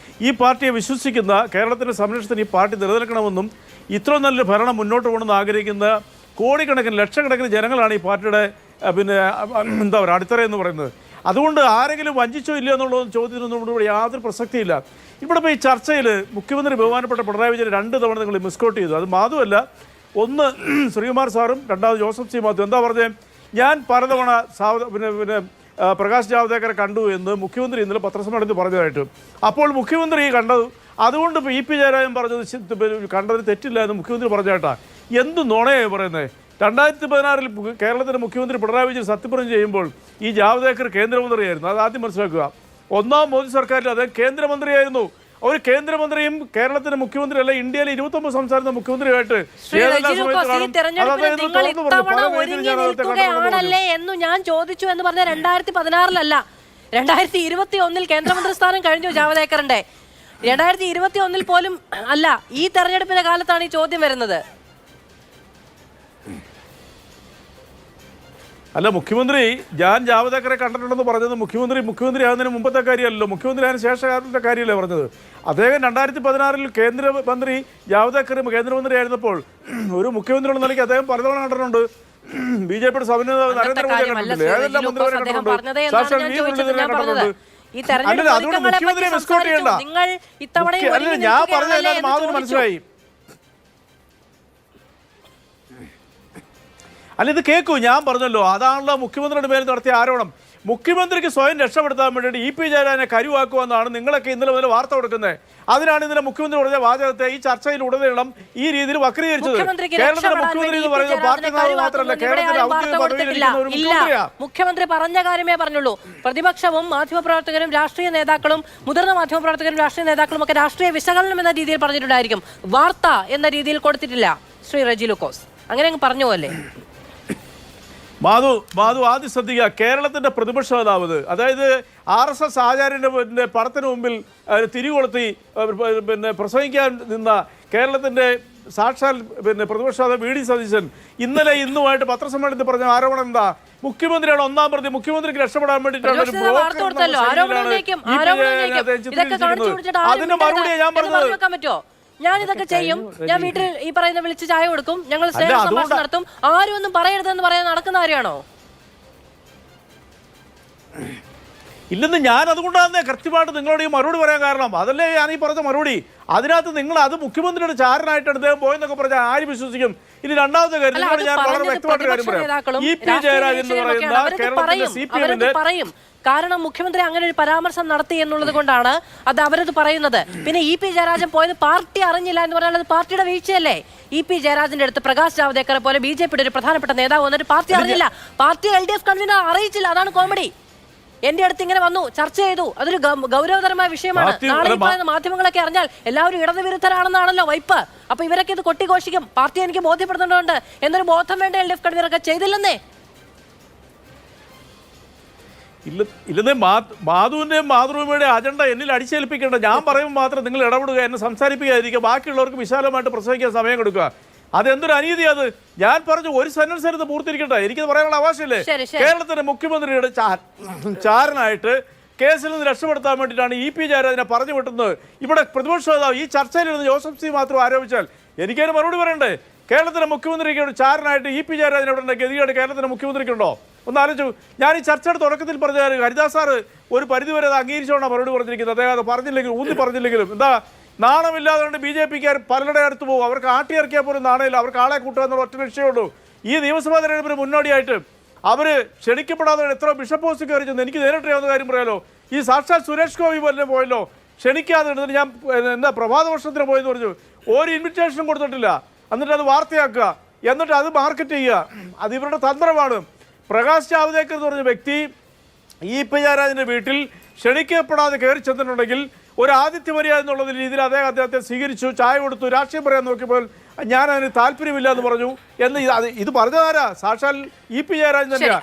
ഈ പാർട്ടിയെ വിശ്വസിക്കുന്ന, കേരളത്തിൻ്റെ സംരക്ഷണത്തിന് ഈ പാർട്ടി നിലനിൽക്കണമെന്നും ഇത്ര നല്ലൊരു ഭരണം മുന്നോട്ട് പോകണമെന്ന് ആഗ്രഹിക്കുന്ന കോടിക്കണക്കിന് ലക്ഷക്കണക്കിന് ജനങ്ങളാണ് ഈ പാർട്ടിയുടെ എന്താ പറയുക അടിത്തറ എന്ന് പറയുന്നത്. അതുകൊണ്ട് ആരെങ്കിലും വഞ്ചിച്ചോ ഇല്ലയോ എന്നുള്ള ചോദ്യത്തിനൊന്നും ഇവിടെ യാതൊരു പ്രസക്തിയില്ല. ഇവിടെ ഇപ്പോൾ ഈ ചർച്ചയിൽ മുഖ്യമന്ത്രി ബഹുമാനപ്പെട്ട പിണറായി വിജയൻ 2 തവണ നിങ്ങൾ മിസ്കോട്ട് ചെയ്തു. അത് മാധുവല്ല, ഒന്ന് ശ്രീകുമാർ സാറും രണ്ടാമത് ജോസഫ് സി മാത്യു. എന്താ പറഞ്ഞത്? ഞാൻ പലതവണ പ്രകാശ് ജാവ്ദേക്കറെ കണ്ടു എന്ന് മുഖ്യമന്ത്രി ഇന്നലെ പത്രസമ്മേളനത്തിൽ പറഞ്ഞതായിട്ട്. അപ്പോൾ മുഖ്യമന്ത്രി കണ്ടത്, അതുകൊണ്ട് ഇപ്പോൾ EP ജയരാജൻ പറഞ്ഞത് കണ്ടതിന് തെറ്റില്ല എന്ന് മുഖ്യമന്ത്രി പറഞ്ഞായിട്ടാ. എന്ത് നുണയായി പറയുന്നത്? 2016 കേരളത്തിൻ്റെ മുഖ്യമന്ത്രി പിണറായി വിജയൻ സത്യപ്രതിജ്ഞ ചെയ്യുമ്പോൾ ഈ ജാവ്ദേക്കർ കേന്ദ്രമന്ത്രിയായിരുന്നു. അത് ആദ്യം മനസ്സിലാക്കുക. 1ാം മോദി സർക്കാരിൽ അദ്ദേഹം കേന്ദ്രമന്ത്രിയായിരുന്നു. ഒരു കേന്ദ്രമന്ത്രിയും കേരളത്തിന്റെ മുഖ്യമന്ത്രി അല്ല, ഇന്ത്യയിലെ 29 സംസ്ഥാനത്തെ മുഖ്യമന്ത്രിയായിട്ട് എന്ന് ഞാൻ ചോദിച്ചു എന്ന് പറഞ്ഞ 2016 2021 കേന്ദ്രമന്ത്രി സ്ഥാനം കഴിഞ്ഞു ജാവദേക്കറിന്റെ. 2021 പോലും അല്ല, ഈ തെരഞ്ഞെടുപ്പിന്റെ കാലത്താണ് ഈ ചോദ്യം വരുന്നത്. അല്ല, മുഖ്യമന്ത്രി ഞാൻ ജാവദേക്കറെ കണ്ടിട്ടുണ്ടെന്ന് പറഞ്ഞത് മുഖ്യമന്ത്രി ആകുന്നതിന് മുമ്പത്തെ കാര്യമല്ലോ, മുഖ്യമന്ത്രി ആയതിനു ശേഷത്തെ കാര്യമല്ലേ പറഞ്ഞത്. അദ്ദേഹം 2016 കേന്ദ്രമന്ത്രി ജാവദേക്കർ കേന്ദ്രമന്ത്രി ആയിരുന്നപ്പോൾ ഒരു മുഖ്യമന്ത്രി എന്ന നിലയ്ക്ക് അദ്ദേഹം പലതവണ കണ്ടിട്ടുണ്ട്. ബി.ജെ.പിയുടെ സമന്വയ നരേന്ദ്രമോദിയെ കണ്ടിട്ടില്ലേ, ഏതെല്ലാം മന്ത്രിമാരെ കണ്ടിട്ടുണ്ട്, സാക്ഷാൽ വി മുരളീധരനെ കണ്ടിട്ടുണ്ട്. അല്ല, അതുകൊണ്ട് മുഖ്യമന്ത്രിയെ മിസ്കോട്ട് ചെയ്യണ്ട. അല്ല, ഞാൻ പറഞ്ഞതല്ലാതെ മാധവന് മനസ്സിലായി. അല്ല, ഇത് കേൾക്കൂ, ഞാൻ പറഞ്ഞല്ലോ, അതാണല്ലോ മുഖ്യമന്ത്രിയുടെ മേൽ നടത്തിയ ആരോപണം. മുഖ്യമന്ത്രിക്ക് സ്വയം രക്ഷപ്പെടുത്താൻ വേണ്ടിയിട്ട് ഇ പി ജയരാജനെ കരുവാക്കുമെന്നാണ് നിങ്ങളൊക്കെ ഇന്നലെ മുതൽ വാർത്ത കൊടുക്കുന്നത്. അതിനാണ് ഇന്നലെ മുഖ്യമന്ത്രി പറഞ്ഞ വാചകത്തെ ഈ ചർച്ചയിൽ ഉടനീളം ഈ രീതിയിൽ വക്രീകരിച്ചത്. കേരളത്തിലെ മുഖ്യമന്ത്രി എന്ന് പറയുന്നത് പാർട്ടി നേതാവ് മാത്രമല്ല, കേരളത്തിലെ ഔദ്യോഗിക പദവിയിലിരിക്കുന്ന ഒരു മുഖ്യമന്ത്രിയാണ്. മുഖ്യമന്ത്രി പറഞ്ഞ കാര്യമേ പറഞ്ഞുള്ളൂ. പ്രതിപക്ഷവും മാധ്യമപ്രവർത്തകരും രാഷ്ട്രീയ നേതാക്കളും മുതിർന്ന മാധ്യമപ്രവർത്തകരും രാഷ്ട്രീയ നേതാക്കളും ഒക്കെ രാഷ്ട്രീയ വിശകലനം എന്ന രീതിയിൽ പറഞ്ഞിട്ടുണ്ടായിരിക്കും, വാർത്ത എന്ന രീതിയിൽ കൊടുത്തിട്ടില്ല. ശ്രീ റെജി ലൂക്കോസ് അങ്ങനെ അങ്ങ് പറഞ്ഞു അല്ലേ? മാധു ആദ്യം ശ്രദ്ധിക്കുക, കേരളത്തിന്റെ പ്രതിപക്ഷ നേതാവ്, അതായത് RSS ആചാര്യന്റെ പടത്തിന് മുമ്പിൽ തിരികൊളുത്തി പ്രസംഗിക്കാൻ നിന്ന കേരളത്തിന്റെ സാക്ഷാൽ പ്രതിപക്ഷ നേതാവ് വി.ഡി. സതീശൻ ഇന്നലെ ഇന്നുമായിട്ട് പത്രസമ്മേളനത്തിൽ പറഞ്ഞ ആരോപണം എന്താ? മുഖ്യമന്ത്രിയാണ് ഒന്നാം പ്രതി, മുഖ്യമന്ത്രിക്ക് രക്ഷപ്പെടാൻ വേണ്ടിയിട്ടാണ് അതിന്റെ മറുപടിയാണ് ഞാൻ പറഞ്ഞത്. ഞാൻ ഇതൊക്കെ ചെയ്യും, ഞാൻ വീട്ടിൽ ഈ പറയുന്ന വിളിച്ച് ചായ കൊടുക്കും, ഞങ്ങൾ സ്നേഹ സംഭാഷണം നടത്തും, ആരും ഒന്നും പറയരുതെന്ന് പറയാൻ നടക്കുന്ന കാര്യമാണോ? ഇല്ലെന്ന് ഞാൻ അതുകൊണ്ടാണ് കൃത്യമായിട്ട് നിങ്ങളോട് ഈ മറുപടി പറയാൻ കാരണം. അതല്ലേ ഞാൻ ഈ പറഞ്ഞ മറുപടി. അതിനകത്ത് നിങ്ങൾ അത് മുഖ്യമന്ത്രിയുടെ ചാരനായിട്ടാണ് അദ്ദേഹം പോയെന്നൊക്കെ പറഞ്ഞാൽ ആര് വിശ്വസിക്കും? ഇനി രണ്ടാമത്തെ കാര്യം ഞാൻ വളരെ വ്യക്തമായിട്ട് കാര്യം പറയാം. ഇ പി ജയരാജൻ എന്ന് പറയുന്ന കേരളത്തിലെ CPM-ന്റെ പറയും, കാരണം മുഖ്യമന്ത്രി അങ്ങനെ ഒരു പരാമർശം നടത്തി എന്നുള്ളത് കൊണ്ടാണ് അത് അവരത് പറയുന്നത്. പിന്നെ ഇ പി ജയരാജൻ പോയത് പാർട്ടി അറിഞ്ഞില്ല എന്ന് പറഞ്ഞാൽ അത് പാർട്ടിയുടെ വീഴ്ചയല്ലേ? ഇ പി ജയരാജന്റെ അടുത്ത് പ്രകാശ് ജാവ്ദേക്കറെ പോലെ ബി.ജെ.പിയുടെ ഒരു പ്രധാനപ്പെട്ട നേതാവ് വന്നിട്ട് പാർട്ടി അറിഞ്ഞില്ല, പാർട്ടി LDF കൺവീനർ അറിയിച്ചില്ല. അതാണ് കോമഡി. എന്റെ അടുത്ത് ഇങ്ങനെ വന്നു, ചർച്ച ചെയ്തു, അതൊരു ഗൗരവതരമായ വിഷയമാണ്. നാളെ ഈ പറയുന്ന മാധ്യമങ്ങളൊക്കെ അറിഞ്ഞാൽ എല്ലാവരും ഇടതുവിരുദ്ധരാണെന്നാണല്ലോ വൈപ്പ്. അപ്പൊ ഇവരൊക്കെ ഇത് കൊട്ടിഘോഷിക്കും, പാർട്ടി എനിക്ക് ബോധ്യപ്പെടുന്നുണ്ട് എന്നൊരു ബോധം വേണ്ട LDF കൺവീനറൊക്കെ ചെയ്തില്ലെന്നേ. ഇല്ലെന്നേ മാധുവിന്റെയും മാതൃഭൂമിയുടെ അജണ്ട എന്നിൽ അടിച്ചേൽപ്പിക്കേണ്ട. ഞാൻ പറയുമ്പോൾ മാത്രം നിങ്ങൾ ഇടപെടുക, എന്നെ സംസാരിപ്പിക്കാതിരിക്കുക, ബാക്കിയുള്ളവർക്ക് വിശാലമായിട്ട് പ്രസംഗിക്കാൻ സമയം കൊടുക്കുക. അതെന്തൊരു അനീതി അത്. ഞാൻ പറഞ്ഞു ഒരു സെന്റൻസ് എടുത്ത് പൂർത്തീകരിക്കട്ടെ, എനിക്കത് പറയാനുള്ള അവകാശമില്ലേ? കേരളത്തിന്റെ മുഖ്യമന്ത്രിയുടെ ചാരനായിട്ട് കേസിൽ നിന്ന് രക്ഷപ്പെടുത്താൻ വേണ്ടിയിട്ടാണ് ഇ പി ജയരാജനെ പറഞ്ഞു വിട്ടുന്നത്. ഇവിടെ പ്രതിപക്ഷ നേതാവ് ഈ ചർച്ചയിലിരുന്ന് ജോസഫ് സി മാത്രം ആരോപിച്ചാൽ എനിക്കതിന് മറുപടി പറയണ്ടേ? കേരളത്തിലെ മുഖ്യമന്ത്രിക്ക് ചാരനായിട്ട് ഇ പി ജയരാജൻ ഇവിടെ ഗതികേട് കേരളത്തിലെ മുഖ്യമന്ത്രിക്കുണ്ടോ? ഒന്ന് ആലോചിച്ചു. ഞാൻ ഈ ചർച്ചയുടെ തുടക്കത്തിൽ പറഞ്ഞ ഹരിദാസ് സാറ് ഒരു പരിധിവരെ അത് അംഗീകരിച്ചുകൊണ്ടാണ് മറുപടി പറഞ്ഞിരിക്കുന്നത്. അദ്ദേഹം അത് പറഞ്ഞില്ലെങ്കിലും ഊന്നി പറഞ്ഞില്ലെങ്കിലും എന്താ നാണമില്ലാതെ ബി.ജെ.പിക്കാർ പലരുടെ അടുത്ത് പോകും. അവർക്ക് ആട്ടിയിറക്കിയാൽ പോലും നാണമില്ല, അവർക്ക് ആളെ കൂട്ടുക എന്നുള്ള ഒറ്റ ലക്ഷ്യമുള്ളൂ. ഈ നിയമസഭാ തെരഞ്ഞെടുപ്പിന് മുന്നോടിയായിട്ട് അവർ ക്ഷണിക്കപ്പെടാതെ എത്ര ബിഷപ്പ് പോസ്റ്റ് കയറി ചെന്ന് എനിക്ക് നേരിട്ട് അറിയാവുന്ന കാര്യം പറയാലോ. ഈ സാക്ഷാൽ സുരേഷ് ഗോപി പോലെ പോയല്ലോ, ക്ഷണിക്കാതെ ഞാൻ എന്താ പ്രഭാത വർഷത്തിന് പോയെന്ന് പറഞ്ഞു, ഒരു ഇൻവിറ്റേഷനും കൊടുത്തിട്ടില്ല. എന്നിട്ട് അത് വാർത്തയാക്കുക, എന്നിട്ട് അത് മാർക്കറ്റ് ചെയ്യുക. അത് ഇവരുടെ തന്ത്രമാണ്. പ്രകാശ് ജാവ്ദേക്കർ എന്ന് പറഞ്ഞ വ്യക്തി ഇ പി ജയരാജന്റെ വീട്ടിൽ ക്ഷണിക്കപ്പെടാതെ കയറി ചെന്നിട്ടുണ്ടെങ്കിൽ ഒരു ആതിഥ്യ മര്യാദ എന്നുള്ള രീതിയിൽ അദ്ദേഹത്തെ സ്വീകരിച്ചു, ചായ കൊടുത്തു, രാഷ്ട്രീയം പറയാൻ നോക്കിയപ്പോൾ ഞാൻ അതിന് താല്പര്യമില്ല എന്ന് പറഞ്ഞു എന്ന് ഇത് പറഞ്ഞതാരാ? സാക്ഷാൽ ഇ പി ജയരാജൻ തന്നെയാണ്.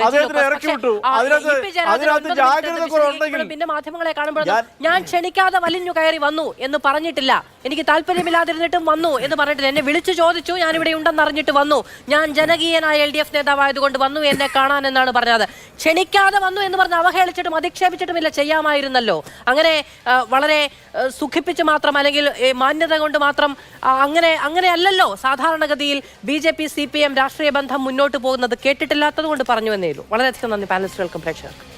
അദ്ദേഹത്തിന് ഇറക്കി വിട്ടു. അതിനകത്ത് ജാഗ്രത കുറവുണ്ടെങ്കിൽ പിന്നെ മാധ്യമങ്ങളെ കാണുമ്പോൾ ഞാൻ ക്ഷണിക്കാതെ വലിഞ്ഞു കയറി വന്നു എന്ന് പറഞ്ഞിട്ടില്ല, എനിക്ക് താല്പര്യമില്ലാതിരുന്നിട്ടും വന്നു എന്ന് പറഞ്ഞിട്ടില്ല. എന്നെ വിളിച്ചു ചോദിച്ചു, ഞാൻ ഇവിടെ ഉണ്ടെന്ന് അറിഞ്ഞിട്ട് വന്നു, ഞാൻ ജനകീയനായ LDF നേതാവായതുകൊണ്ട് വന്നു എന്നെ കാണാൻ എന്നാണ് പറഞ്ഞത്. ക്ഷണിക്കാതെ വന്നു എന്ന് പറഞ്ഞ് അവഹേളിച്ചിട്ടും അധിക്ഷേപിച്ചിട്ടുമില്ല, ചെയ്യാമായിരുന്നല്ലോ. അങ്ങനെ വളരെ സുഖിപ്പിച്ച് മാത്രം അല്ലെങ്കിൽ മാന്യത കൊണ്ട് മാത്രം അങ്ങനെയല്ലല്ലോ സാധാരണഗതിയിൽ BJP CPM രാഷ്ട്രീയ ബന്ധം മുന്നോട്ട് പോകുന്നത്. കേട്ടിട്ടില്ലാത്തത് കൊണ്ട് പറഞ്ഞു എന്നേ ഉള്ളൂ. വളരെയധികം നന്ദി പാനലിസ്റ്റുകൾക്കും പ്രേക്ഷകർക്കും.